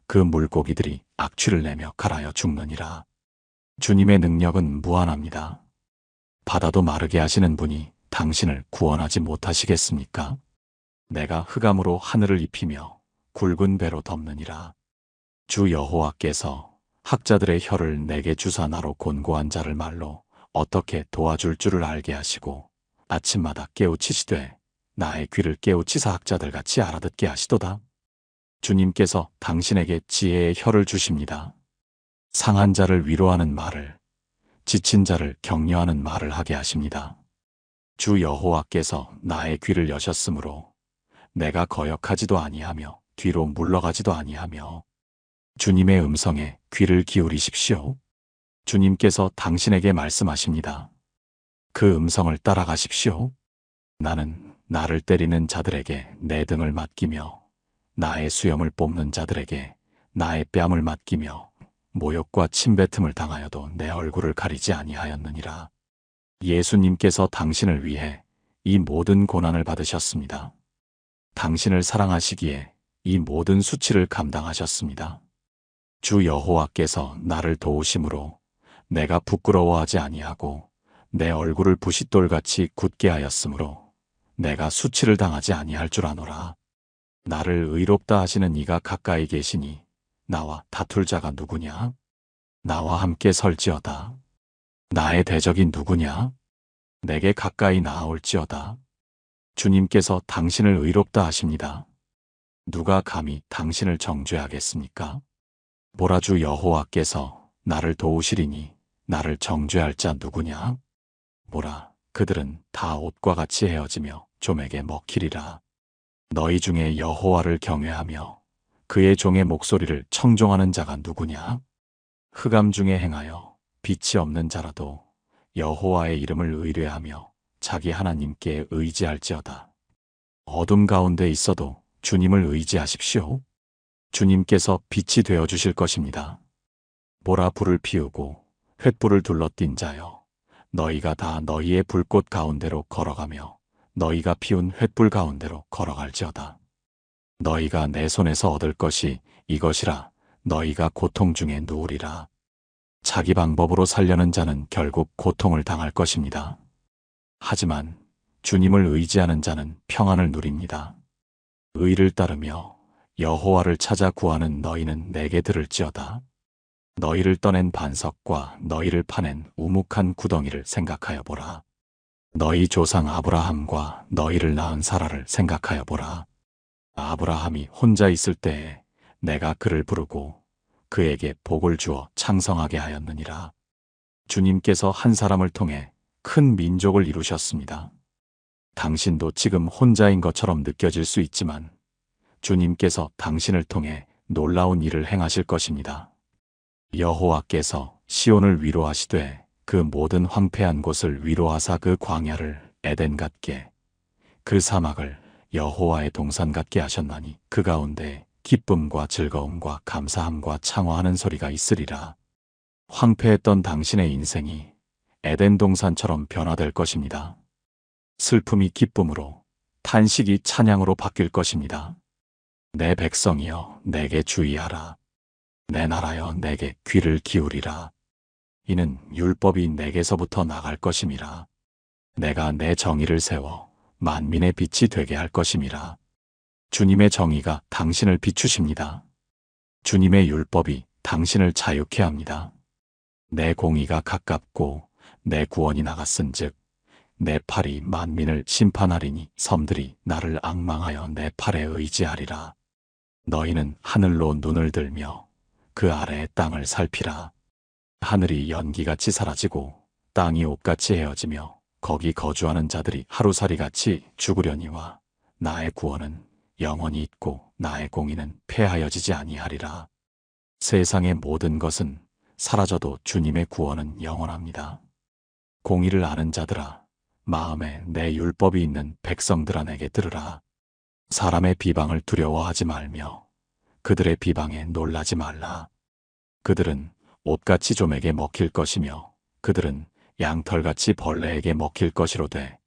그 물고기들이 악취를 내며 갈아여 죽느니라. 주님의 능력은 무한합니다. 바다도 마르게 하시는 분이 당신을 구원하지 못하시겠습니까? 내가 흑암으로 하늘을 입히며 굵은 배로 덮느니라. 주 여호와께서 학자들의 혀를 내게 주사 나로 곤고한 자를 말로 어떻게 도와줄 줄을 알게 하시고 아침마다 깨우치시되 나의 귀를 깨우치사 학자들같이 알아듣게 하시도다. 주님께서 당신에게 지혜의 혀를 주십니다. 상한 자를 위로하는 말을, 지친 자를 격려하는 말을 하게 하십니다. 주 여호와께서 나의 귀를 여셨으므로 내가 거역하지도 아니하며 뒤로 물러가지도 아니하며 주님의 음성에 귀를 기울이십시오. 주님께서 당신에게 말씀하십니다. 그 음성을 따라가십시오. 나는 나를 때리는 자들에게 내 등을 맡기며 나의 수염을 뽑는 자들에게 나의 뺨을 맡기며 모욕과 침뱉음을 당하여도 내 얼굴을 가리지 아니하였느니라. 예수님께서 당신을 위해 이 모든 고난을 받으셨습니다. 당신을 사랑하시기에 이 모든 수치를 감당하셨습니다. 주 여호와께서 나를 도우심으로 내가 부끄러워하지 아니하고 내 얼굴을 부싯돌같이 굳게 하였으므로 내가 수치를 당하지 아니할 줄 아노라. 나를 의롭다 하시는 이가 가까이 계시니 나와 다툴 자가 누구냐? 나와 함께 설지어다. 나의 대적이 누구냐? 내게 가까이 나아올지어다. 주님께서 당신을 의롭다 하십니다. 누가 감히 당신을 정죄하겠습니까? 보라, 주 여호와께서 나를 도우시리니 나를 정죄할 자 누구냐? 보라, 그들은 다 옷과 같이 헤어지며 좀에게 먹히리라. 너희 중에 여호와를 경외하며 그의 종의 목소리를 청종하는 자가 누구냐? 흑암 중에 행하여 빛이 없는 자라도 여호와의 이름을 의뢰하며 자기 하나님께 의지할지어다. 어둠 가운데 있어도 주님을 의지하십시오. 주님께서 빛이 되어 주실 것입니다. 보라, 불을 피우고 횃불을 둘러띈 자여, 너희가 다 너희의 불꽃 가운데로 걸어가며 너희가 피운 횃불 가운데로 걸어갈지어다. 너희가 내 손에서 얻을 것이 이것이라. 너희가 고통 중에 누우리라. 자기 방법으로 살려는 자는 결국 고통을 당할 것입니다. 하지만 주님을 의지하는 자는 평안을 누립니다. 의를 따르며 여호와를 찾아 구하는 너희는 내게 들을지어다. 너희를 떠낸 반석과 너희를 파낸 우묵한 구덩이를 생각하여 보라. 너희 조상 아브라함과 너희를 낳은 사라를 생각하여 보라. 아브라함이 혼자 있을 때에 내가 그를 부르고 그에게 복을 주어 창성하게 하였느니라. 주님께서 한 사람을 통해 큰 민족을 이루셨습니다. 당신도 지금 혼자인 것처럼 느껴질 수 있지만 주님께서 당신을 통해 놀라운 일을 행하실 것입니다. 여호와께서 시온을 위로하시되 그 모든 황폐한 곳을 위로하사 그 광야를 에덴 같게 그 사막을 여호와의 동산 같게 하셨나니 그 가운데 기쁨과 즐거움과 감사함과 창화하는 소리가 있으리라. 황폐했던 당신의 인생이 에덴 동산처럼 변화될 것입니다. 슬픔이 기쁨으로, 탄식이 찬양으로 바뀔 것입니다. 내 백성이여 내게 주의하라. 내 나라여 내게 귀를 기울이라. 이는 율법이 내게서부터 나갈 것임이라. 내가 내 정의를 세워 만민의 빛이 되게 할 것임이라. 주님의 정의가 당신을 비추십니다. 주님의 율법이 당신을 자유케 합니다. 내 공의가 가깝고 내 구원이 나갔은즉 내 팔이 만민을 심판하리니 섬들이 나를 앙망하여 내 팔에 의지하리라. 너희는 하늘로 눈을 들며 그 아래의 땅을 살피라. 하늘이 연기같이 사라지고 땅이 옷같이 헤어지며 거기 거주하는 자들이 하루살이같이 죽으려니와 나의 구원은 영원히 있고 나의 공의는 폐하여지지 아니하리라. 세상의 모든 것은 사라져도 주님의 구원은 영원합니다. 공의를 아는 자들아, 마음에 내 율법이 있는 백성들아 내게 들으라. 사람의 비방을 두려워하지 말며 그들의 비방에 놀라지 말라. 그들은 옷같이 좀에게 먹힐 것이며 그들은 양털같이 벌레에게 먹힐 것이로되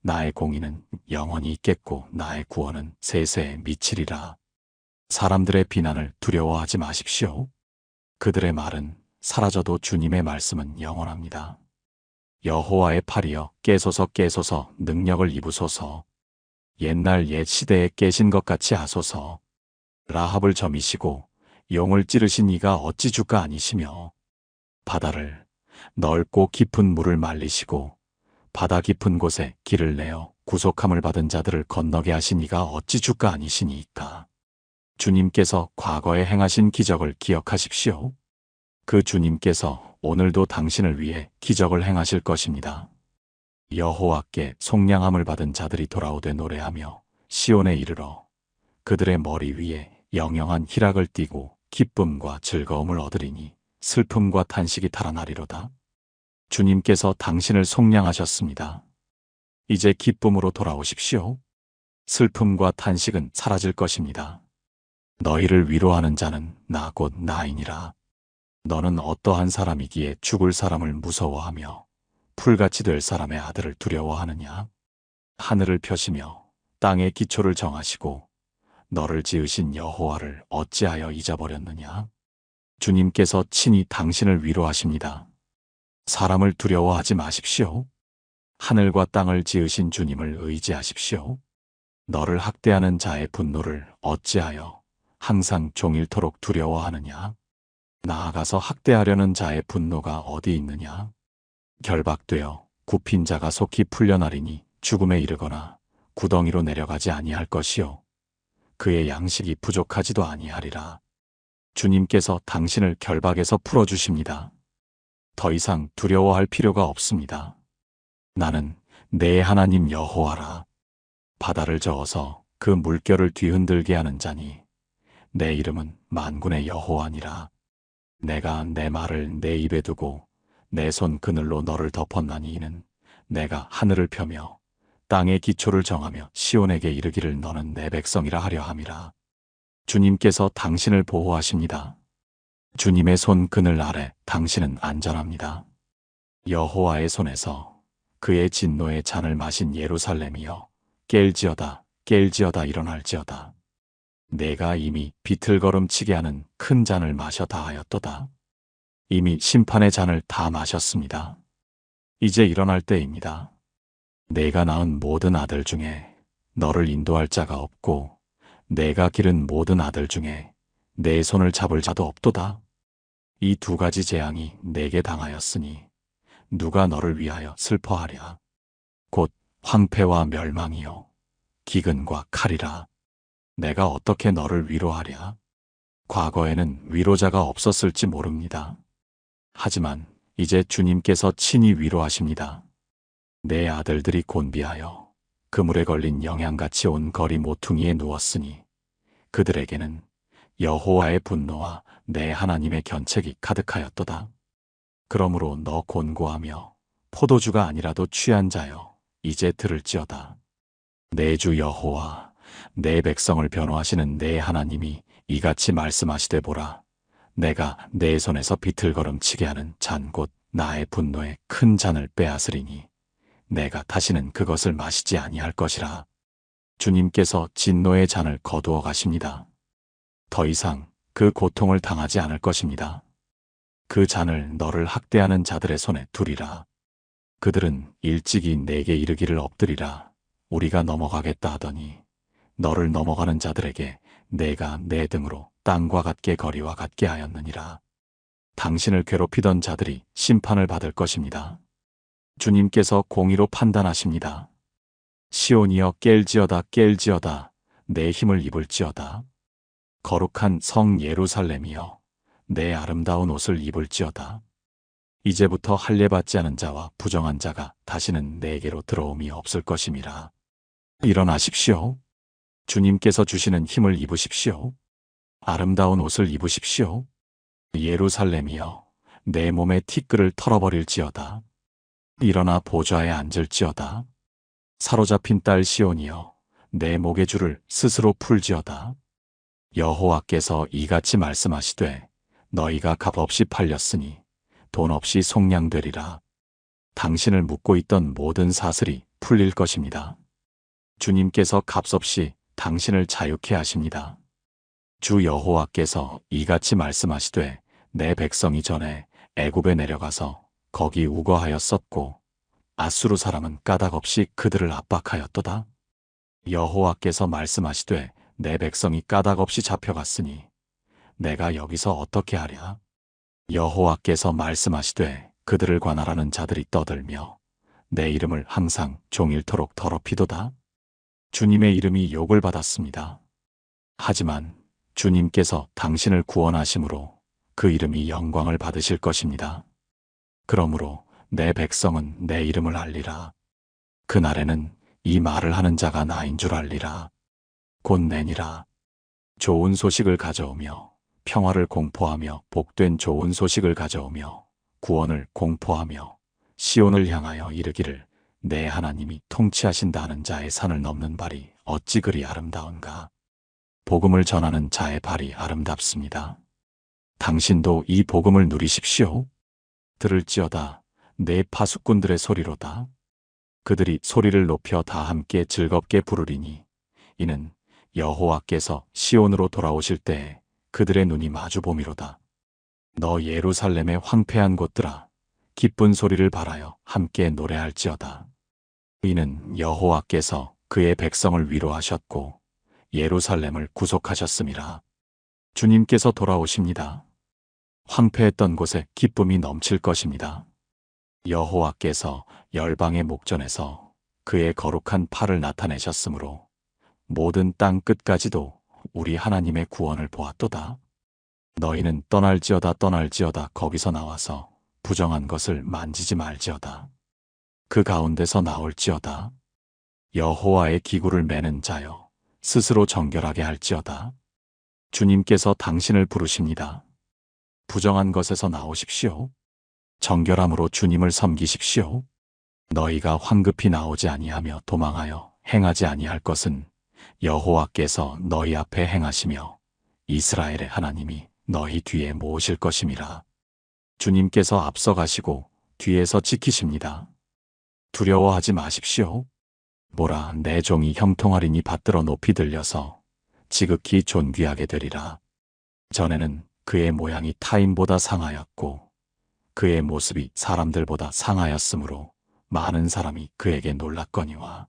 나의 공의는 영원히 있겠고 나의 구원은 세세에 미치리라. 사람들의 비난을 두려워하지 마십시오. 그들의 말은 사라져도 주님의 말씀은 영원합니다. 여호와의 팔이여 깨소서 깨소서 능력을 입으소서. 옛날 옛 시대에 깨신 것 같이 하소서. 라합을 점이시고 용을 찌르신 이가 어찌 주가 아니시며 바다를 넓고 깊은 물을 말리시고 바다 깊은 곳에 길을 내어 구속함을 받은 자들을 건너게 하신 이가 어찌 주가 아니시니이까. 주님께서 과거에 행하신 기적을 기억하십시오. 그 주님께서 오늘도 당신을 위해 기적을 행하실 것입니다. 여호와께 속량함을 받은 자들이 돌아오되 노래하며 시온에 이르러 그들의 머리 위에 영영한 희락을 띠고 기쁨과 즐거움을 얻으리니 슬픔과 탄식이 달아나리로다. 주님께서 당신을 속량하셨습니다. 이제 기쁨으로 돌아오십시오. 슬픔과 탄식은 사라질 것입니다. 너희를 위로하는 자는 나 곧 나이니라. 너는 어떠한 사람이기에 죽을 사람을 무서워하며 풀같이 될 사람의 아들을 두려워하느냐? 하늘을 펴시며 땅의 기초를 정하시고 너를 지으신 여호와를 어찌하여 잊어버렸느냐? 주님께서 친히 당신을 위로하십니다. 사람을 두려워하지 마십시오. 하늘과 땅을 지으신 주님을 의지하십시오. 너를 학대하는 자의 분노를 어찌하여 항상 종일토록 두려워하느냐? 나아가서 학대하려는 자의 분노가 어디 있느냐? 결박되어 굽힌 자가 속히 풀려나리니 죽음에 이르거나 구덩이로 내려가지 아니할 것이요 그의 양식이 부족하지도 아니하리라. 주님께서 당신을 결박에서 풀어주십니다. 더 이상 두려워할 필요가 없습니다. 나는 내 하나님 여호와라. 바다를 저어서 그 물결을 뒤흔들게 하는 자니 내 이름은 만군의 여호와니라. 내가 내 말을 내 입에 두고 내 손 그늘로 너를 덮었나니 이는 내가 하늘을 펴며 땅의 기초를 정하며 시온에게 이르기를 너는 내 백성이라 하려 함이라. 주님께서 당신을 보호하십니다. 주님의 손 그늘 아래 당신은 안전합니다. 여호와의 손에서 그의 진노의 잔을 마신 예루살렘이여 깰지어다 깰지어다 일어날지어다. 내가 이미 비틀거름치게 하는 큰 잔을 마셔 다하였도다. 이미 심판의 잔을 다 마셨습니다. 이제 일어날 때입니다. 내가 낳은 모든 아들 중에 너를 인도할 자가 없고 내가 기른 모든 아들 중에 내 손을 잡을 자도 없도다. 이 두 가지 재앙이 내게 당하였으니 누가 너를 위하여 슬퍼하랴. 곧 황폐와 멸망이요 기근과 칼이라. 내가 어떻게 너를 위로하랴. 과거에는 위로자가 없었을지 모릅니다. 하지만 이제 주님께서 친히 위로하십니다. 내 아들들이 곤비하여 그물에 걸린 영양같이 온 거리 모퉁이에 누웠으니 그들에게는 여호와의 분노와 내 하나님의 견책이 가득하였도다. 그러므로 너 곤고하며 포도주가 아니라도 취한 자여 이제 들을지어다. 내 주 여호와 내 백성을 변호하시는 내 하나님이 이같이 말씀하시되 보라. 내가 내 손에서 비틀거름치게 하는 잔 곧 나의 분노의 큰 잔을 빼앗으리니 내가 다시는 그것을 마시지 아니할 것이라. 주님께서 진노의 잔을 거두어 가십니다. 더 이상 그 고통을 당하지 않을 것입니다. 그 잔을 너를 학대하는 자들의 손에 두리라. 그들은 일찍이 내게 이르기를 엎드리라. 우리가 넘어가겠다 하더니 너를 넘어가는 자들에게 내가 내 등으로 땅과 같게 거리와 같게 하였느니라. 당신을 괴롭히던 자들이 심판을 받을 것입니다. 주님께서 공의로 판단하십니다. 시온이여 깰지어다 깰지어다 내 힘을 입을지어다. 거룩한 성 예루살렘이여 내 아름다운 옷을 입을지어다. 이제부터 할례받지 않은 자와 부정한 자가 다시는 내게로 들어옴이 없을 것임이라. 일어나십시오. 주님께서 주시는 힘을 입으십시오. 아름다운 옷을 입으십시오. 예루살렘이여 내 몸의 티끌을 털어버릴지어다. 일어나 보좌에 앉을지어다. 사로잡힌 딸 시온이여 내 목의 줄을 스스로 풀지어다. 여호와께서 이같이 말씀하시되 너희가 값없이 팔렸으니 돈 없이 속량되리라. 당신을 묶고 있던 모든 사슬이 풀릴 것입니다. 주님께서 값없이 당신을 자유케 하십니다. 주 여호와께서 이같이 말씀하시되 내 백성이 전에 애굽에 내려가서 거기 우거하였었고 아수르 사람은 까닭없이 그들을 압박하였도다. 여호와께서 말씀하시되 내 백성이 까닭없이 잡혀갔으니 내가 여기서 어떻게 하랴. 여호와께서 말씀하시되 그들을 관할하는 자들이 떠들며 내 이름을 항상 종일토록 더럽히도다. 주님의 이름이 욕을 받았습니다. 하지만 주님께서 당신을 구원하심으로 그 이름이 영광을 받으실 것입니다. 그러므로 내 백성은 내 이름을 알리라. 그날에는 이 말을 하는 자가 나인 줄 알리라. 곧 내니라. 좋은 소식을 가져오며 평화를 공포하며 복된 좋은 소식을 가져오며 구원을 공포하며 시온을 향하여 이르기를 내 하나님이 통치하신다 하는 자의 산을 넘는 발이 어찌 그리 아름다운가. 복음을 전하는 자의 발이 아름답습니다. 당신도 이 복음을 누리십시오. 들을지어다 내 파수꾼들의 소리로다. 그들이 소리를 높여 다 함께 즐겁게 부르리니 이는 여호와께서 시온으로 돌아오실 때에 그들의 눈이 마주 보미로다. 너 예루살렘의 황폐한 곳들아 기쁜 소리를 발하여 함께 노래할지어다. 이는 여호와께서 그의 백성을 위로하셨고 예루살렘을 구속하셨음이라. 주님께서 돌아오십니다. 황폐했던 곳에 기쁨이 넘칠 것입니다. 여호와께서 열방의 목전에서 그의 거룩한 팔을 나타내셨으므로 모든 땅 끝까지도 우리 하나님의 구원을 보았도다. 너희는 떠날지어다 떠날지어다 거기서 나와서 부정한 것을 만지지 말지어다. 그 가운데서 나올지어다. 여호와의 기구를 매는 자여 스스로 정결하게 할지어다. 주님께서 당신을 부르십니다. 부정한 것에서 나오십시오. 정결함으로 주님을 섬기십시오. 너희가 황급히 나오지 아니하며 도망하여 행하지 아니할 것은 여호와께서 너희 앞에 행하시며 이스라엘의 하나님이 너희 뒤에 모으실 것임이라. 주님께서 앞서가시고 뒤에서 지키십니다. 두려워하지 마십시오. 보라 내 종이 형통하리니 받들어 높이 들려서 지극히 존귀하게 되리라. 전에는 그의 모양이 타인보다 상하였고 그의 모습이 사람들보다 상하였으므로 많은 사람이 그에게 놀랐거니와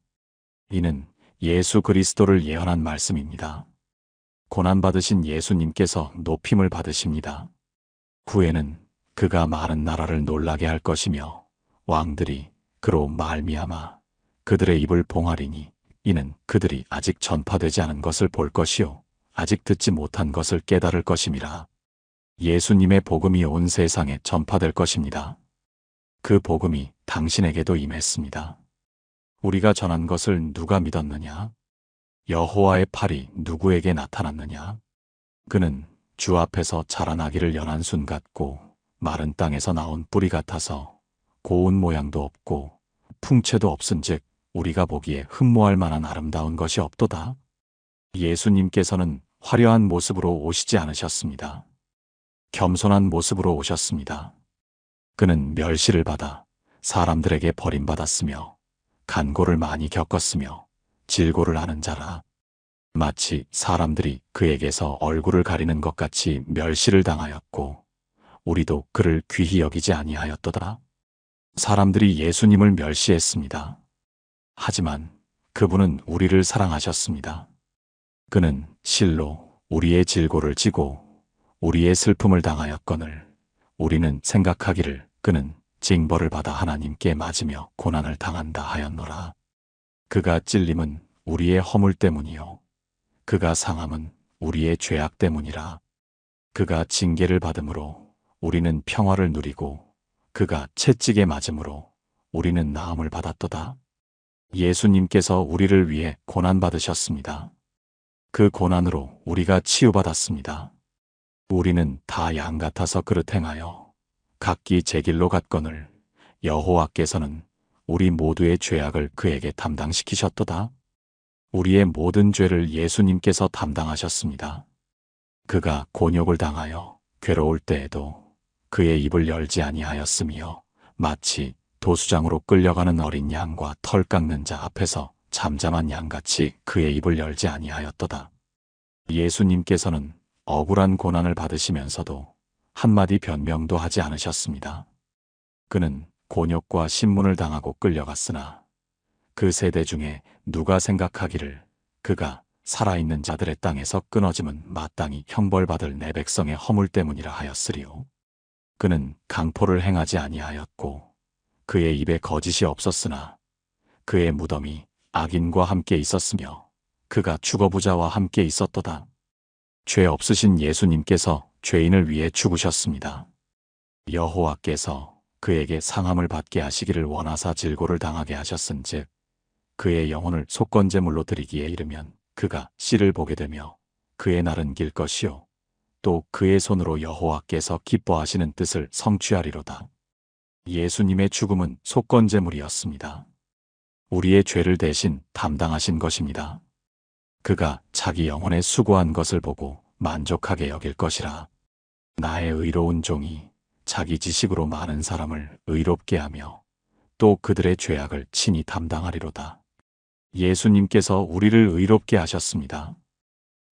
이는 예수 그리스도를 예언한 말씀입니다. 고난받으신 예수님께서 높임을 받으십니다. 후에는 그가 많은 나라를 놀라게 할 것이며 왕들이 그로 말미암아 그들의 입을 봉하리니 이는 그들이 아직 전파되지 않은 것을 볼 것이요 아직 듣지 못한 것을 깨달을 것임이라. 예수님의 복음이 온 세상에 전파될 것입니다. 그 복음이 당신에게도 임했습니다. 우리가 전한 것을 누가 믿었느냐? 여호와의 팔이 누구에게 나타났느냐? 그는 주 앞에서 자라나기를 연한 순 같고 마른 땅에서 나온 뿌리 같아서 고운 모양도 없고 풍채도 없은즉 우리가 보기에 흠모할 만한 아름다운 것이 없도다. 예수님께서는 화려한 모습으로 오시지 않으셨습니다. 겸손한 모습으로 오셨습니다. 그는 멸시를 받아 사람들에게 버림받았으며 간고를 많이 겪었으며 질고를 아는 자라. 마치 사람들이 그에게서 얼굴을 가리는 것 같이 멸시를 당하였고 우리도 그를 귀히 여기지 아니하였도다. 사람들이 예수님을 멸시했습니다. 하지만 그분은 우리를 사랑하셨습니다. 그는 실로 우리의 질고를 지고 우리의 슬픔을 당하였거늘 우리는 생각하기를 그는 징벌을 받아 하나님께 맞으며 고난을 당한다 하였노라. 그가 찔림은 우리의 허물 때문이요 그가 상함은 우리의 죄악 때문이라. 그가 징계를 받음으로 우리는 평화를 누리고 그가 채찍에 맞음으로 우리는 나음을 받았도다. 예수님께서 우리를 위해 고난받으셨습니다. 그 고난으로 우리가 치유받았습니다. 우리는 다 양 같아서 그릇 행하여 각기 제 길로 갔거늘 여호와께서는 우리 모두의 죄악을 그에게 담당시키셨도다. 우리의 모든 죄를 예수님께서 담당하셨습니다. 그가 곤욕을 당하여 괴로울 때에도 그의 입을 열지 아니하였으며 마치 도수장으로 끌려가는 어린 양과 털 깎는 자 앞에서 잠잠한 양같이 그의 입을 열지 아니하였도다. 예수님께서는 억울한 고난을 받으시면서도 한마디 변명도 하지 않으셨습니다. 그는 곤욕과 신문을 당하고 끌려갔으나 그 세대 중에 누가 생각하기를 그가 살아있는 자들의 땅에서 끊어짐은 마땅히 형벌받을 내 백성의 허물 때문이라 하였으리요. 그는 강포를 행하지 아니하였고 그의 입에 거짓이 없었으나 그의 무덤이 악인과 함께 있었으며 그가 죽어부자와 함께 있었도다. 죄 없으신 예수님께서 죄인을 위해 죽으셨습니다. 여호와께서 그에게 상함을 받게 하시기를 원하사 질고를 당하게 하셨은즉 그의 영혼을 속건제물로 드리기에 이르면 그가 씨를 보게 되며 그의 날은 길 것이요 또 그의 손으로 여호와께서 기뻐하시는 뜻을 성취하리로다. 예수님의 죽음은 속건제물이었습니다. 우리의 죄를 대신 담당하신 것입니다. 그가 자기 영혼에 수고한 것을 보고 만족하게 여길 것이라. 나의 의로운 종이 자기 지식으로 많은 사람을 의롭게 하며 또 그들의 죄악을 친히 담당하리로다. 예수님께서 우리를 의롭게 하셨습니다.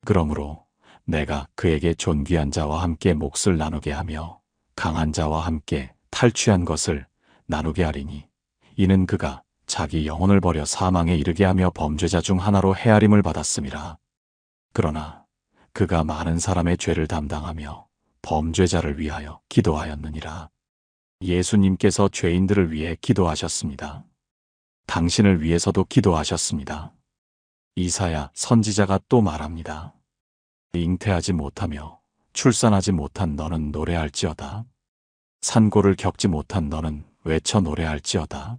그러므로 내가 그에게 존귀한 자와 함께 몫을 나누게 하며 강한 자와 함께 탈취한 것을 나누게 하리니 이는 그가 자기 영혼을 버려 사망에 이르게 하며 범죄자 중 하나로 헤아림을 받았음이라. 그러나 그가 많은 사람의 죄를 담당하며 범죄자를 위하여 기도하였느니라. 예수님께서 죄인들을 위해 기도하셨습니다. 당신을 위해서도 기도하셨습니다. 이사야 선지자가 또 말합니다. 잉태하지 못하며 출산하지 못한 너는 노래할지어다. 산고를 겪지 못한 너는 외쳐 노래할지어다.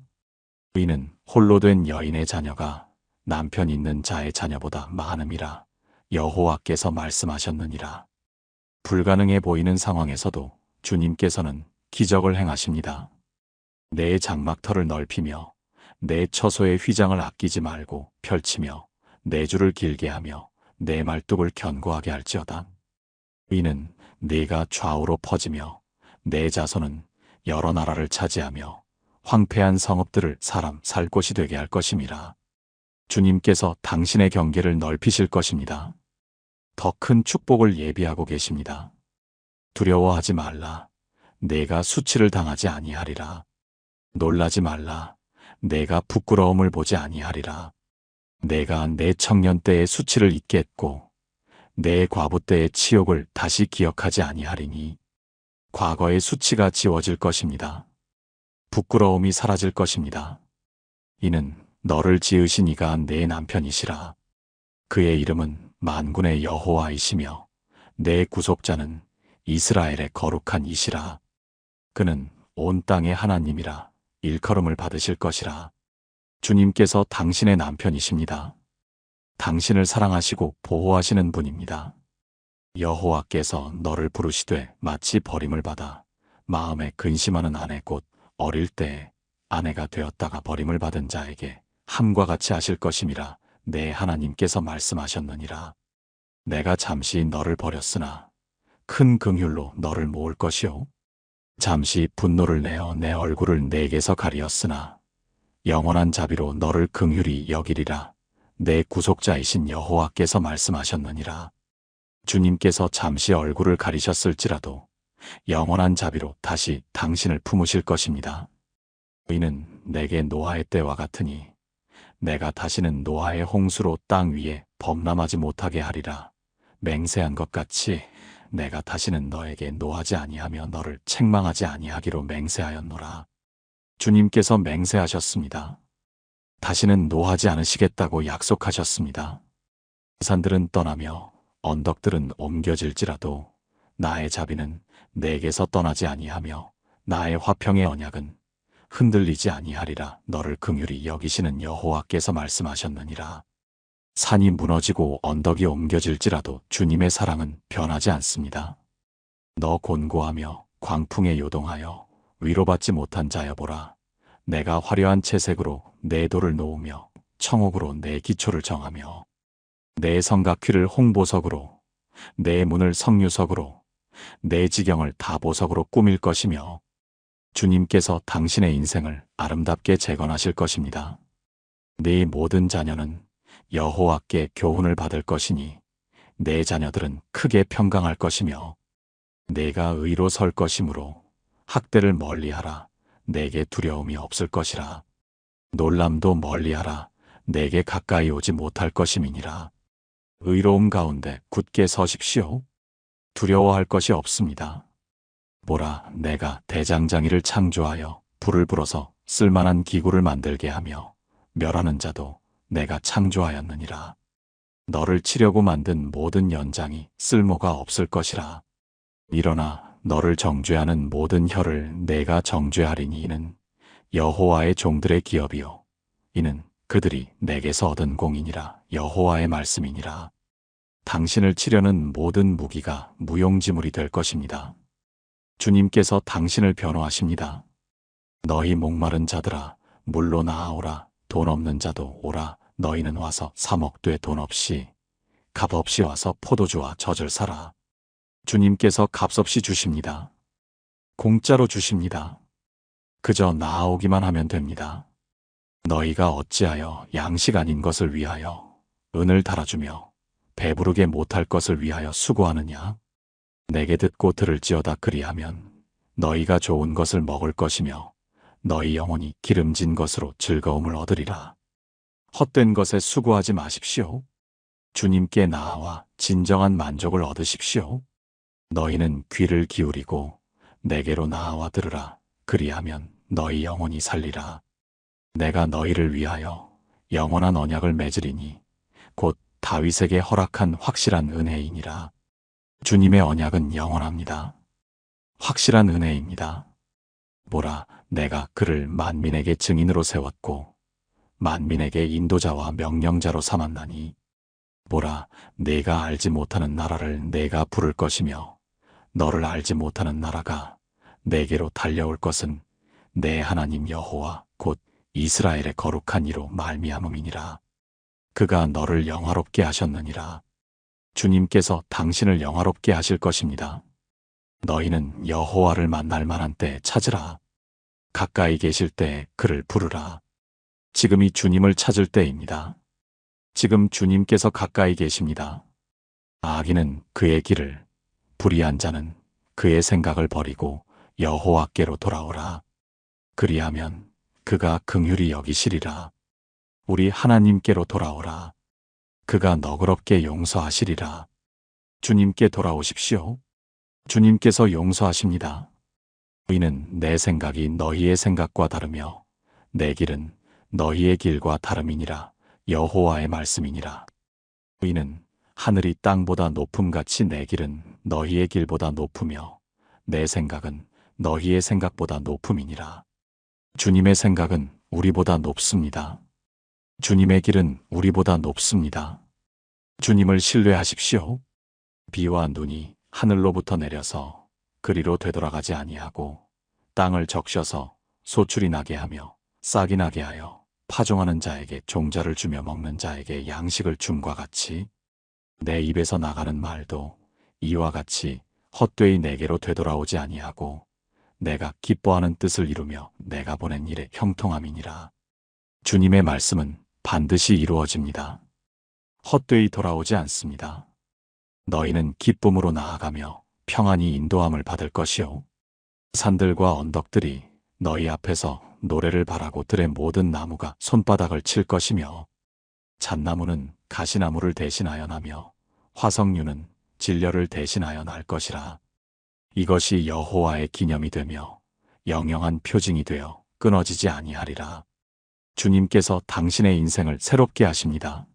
이는 홀로 된 여인의 자녀가 남편 있는 자의 자녀보다 많음이라 여호와께서 말씀하셨느니라. 불가능해 보이는 상황에서도 주님께서는 기적을 행하십니다. 내 장막터를 넓히며 내 처소의 휘장을 아끼지 말고 펼치며 내 줄을 길게 하며 내 말뚝을 견고하게 할지어다. 이는 네가 좌우로 퍼지며 내 자손은 여러 나라를 차지하며 황폐한 성읍들을 사람 살 곳이 되게 할 것임이라. 주님께서 당신의 경계를 넓히실 것입니다. 더 큰 축복을 예비하고 계십니다. 두려워하지 말라. 내가 수치를 당하지 아니하리라. 놀라지 말라. 내가 부끄러움을 보지 아니하리라. 내가 내 청년 때의 수치를 잊겠고 내 과부 때의 치욕을 다시 기억하지 아니하리니 과거의 수치가 지워질 것입니다. 부끄러움이 사라질 것입니다. 이는 너를 지으신 이가 내 남편이시라. 그의 이름은 만군의 여호와이시며 내 구속자는 이스라엘의 거룩한 이시라. 그는 온 땅의 하나님이라. 일컬음을 받으실 것이라. 주님께서 당신의 남편이십니다. 당신을 사랑하시고 보호하시는 분입니다. 여호와께서 너를 부르시되 마치 버림을 받아 마음에 근심하는 아내 곧 어릴 때에 아내가 되었다가 버림을 받은 자에게 함과 같이 하실 것임이라. 내 하나님께서 말씀하셨느니라. 내가 잠시 너를 버렸으나 큰 긍휼로 너를 모을 것이요. 잠시 분노를 내어 내 얼굴을 내게서 가리었으나 영원한 자비로 너를 긍휼히 여기리라. 내 구속자이신 여호와께서 말씀하셨느니라. 주님께서 잠시 얼굴을 가리셨을지라도 영원한 자비로 다시 당신을 품으실 것입니다. 이는 내게 노아의 때와 같으니 내가 다시는 노아의 홍수로 땅 위에 범람하지 못하게 하리라. 맹세한 것 같이 내가 다시는 너에게 노하지 아니하며 너를 책망하지 아니하기로 맹세하였노라. 주님께서 맹세하셨습니다. 다시는 노하지 않으시겠다고 약속하셨습니다. 산들은 떠나며 언덕들은 옮겨질지라도 나의 자비는 내게서 떠나지 아니하며 나의 화평의 언약은 흔들리지 아니하리라. 너를 긍휼히 여기시는 여호와께서 말씀하셨느니라. 산이 무너지고 언덕이 옮겨질지라도 주님의 사랑은 변하지 않습니다. 너 곤고하며 광풍에 요동하여 위로받지 못한 자여 보라. 내가 화려한 채색으로 내 돌을 놓으며 청옥으로 내 기초를 정하며 내 성곽퀴를 홍보석으로 내 문을 석류석으로 내 지경을 다보석으로 꾸밀 것이며 주님께서 당신의 인생을 아름답게 재건하실 것입니다. 네 모든 자녀는 여호와께 교훈을 받을 것이니 내 자녀들은 크게 평강할 것이며 내가 의로 설 것이므로 학대를 멀리하라. 내게 두려움이 없을 것이라. 놀람도 멀리하라. 내게 가까이 오지 못할 것임이니라. 의로움 가운데 굳게 서십시오. 두려워할 것이 없습니다. 보라, 내가 대장장이를 창조하여 불을 불어서 쓸만한 기구를 만들게 하며 멸하는 자도 내가 창조하였느니라. 너를 치려고 만든 모든 연장이 쓸모가 없을 것이라. 일어나 너를 정죄하는 모든 혀를 내가 정죄하리니 이는 여호와의 종들의 기업이요 이는 그들이 내게서 얻은 공이니라. 여호와의 말씀이니라. 당신을 치려는 모든 무기가 무용지물이 될 것입니다. 주님께서 당신을 변호하십니다. 너희 목마른 자들아 물로 나아오라. 돈 없는 자도 오라. 너희는 와서 사 먹되 돈 없이 값 없이 와서 포도주와 젖을 사라. 주님께서 값없이 주십니다. 공짜로 주십니다. 그저 나아오기만 하면 됩니다. 너희가 어찌하여 양식 아닌 것을 위하여 은을 달아주며 배부르게 못할 것을 위하여 수고하느냐? 내게 듣고 들을지어다. 그리하면 너희가 좋은 것을 먹을 것이며 너희 영혼이 기름진 것으로 즐거움을 얻으리라. 헛된 것에 수고하지 마십시오. 주님께 나아와 진정한 만족을 얻으십시오. 너희는 귀를 기울이고 내게로 나아와 들으라. 그리하면 너희 영혼이 살리라. 내가 너희를 위하여 영원한 언약을 맺으리니 곧 다윗에게 허락한 확실한 은혜이니라. 주님의 언약은 영원합니다. 확실한 은혜입니다. 보라, 내가 그를 만민에게 증인으로 세웠고 만민에게 인도자와 명령자로 삼았나니 보라, 내가 알지 못하는 나라를 내가 부를 것이며 너를 알지 못하는 나라가 내게로 달려올 것은 내 하나님 여호와 곧 이스라엘의 거룩한 이로 말미암음이니라. 그가 너를 영화롭게 하셨느니라. 주님께서 당신을 영화롭게 하실 것입니다. 너희는 여호와를 만날 만한 때에 찾으라. 가까이 계실 때에 그를 부르라. 지금이 주님을 찾을 때입니다. 지금 주님께서 가까이 계십니다. 악인은 그의 길을, 불의한 자는 그의 생각을 버리고 여호와께로 돌아오라. 그리하면 그가 긍휼히 여기시리라. 우리 하나님께로 돌아오라. 그가 너그럽게 용서하시리라. 주님께 돌아오십시오. 주님께서 용서하십니다. 이는 내 생각이 너희의 생각과 다르며 내 길은 너희의 길과 다름이니라. 여호와의 말씀이니라. 이는 하늘이 땅보다 높음같이 내 길은 너희의 길보다 높으며 내 생각은 너희의 생각보다 높음이니라. 주님의 생각은 우리보다 높습니다. 주님의 길은 우리보다 높습니다. 주님을 신뢰하십시오. 비와 눈이 하늘로부터 내려서 그리로 되돌아가지 아니하고 땅을 적셔서 소출이 나게 하며 싹이 나게 하여 파종하는 자에게 종자를 주며 먹는 자에게 양식을 줌과 같이 내 입에서 나가는 말도 이와 같이 헛되이 내게로 되돌아오지 아니하고 내가 기뻐하는 뜻을 이루며 내가 보낸 일에 형통함이니라. 주님의 말씀은 반드시 이루어집니다. 헛되이 돌아오지 않습니다. 너희는 기쁨으로 나아가며 평안히 인도함을 받을 것이요. 산들과 언덕들이 너희 앞에서 노래를 바라고 들의 모든 나무가 손바닥을 칠 것이며 잣나무는 가시나무를 대신하여 나며 화석류는 진려를 대신하여 날 것이라. 이것이 여호와의 기념이 되며 영영한 표징이 되어 끊어지지 아니하리라. 주님께서 당신의 인생을 새롭게 하십니다.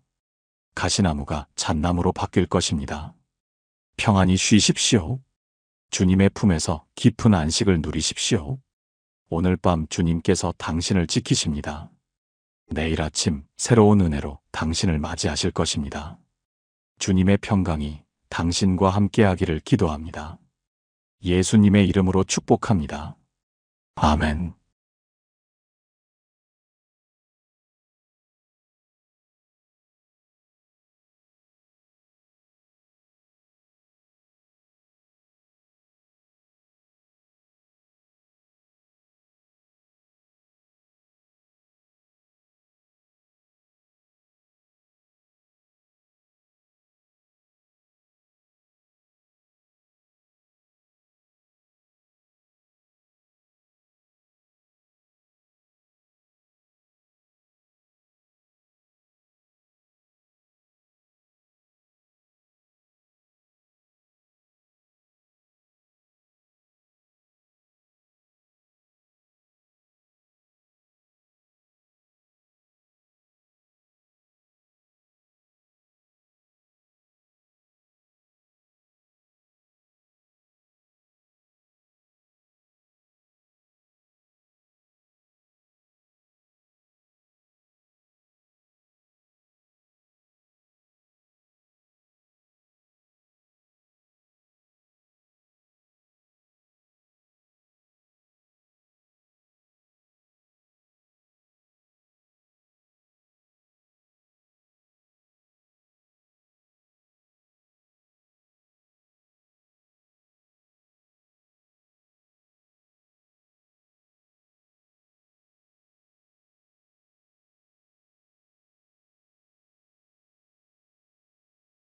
가시나무가 잣나무로 바뀔 것입니다. 평안히 쉬십시오. 주님의 품에서 깊은 안식을 누리십시오. 오늘 밤 주님께서 당신을 지키십니다. 내일 아침 새로운 은혜로 당신을 맞이하실 것입니다. 주님의 평강이 당신과 함께하기를 기도합니다. 예수님의 이름으로 축복합니다. 아멘.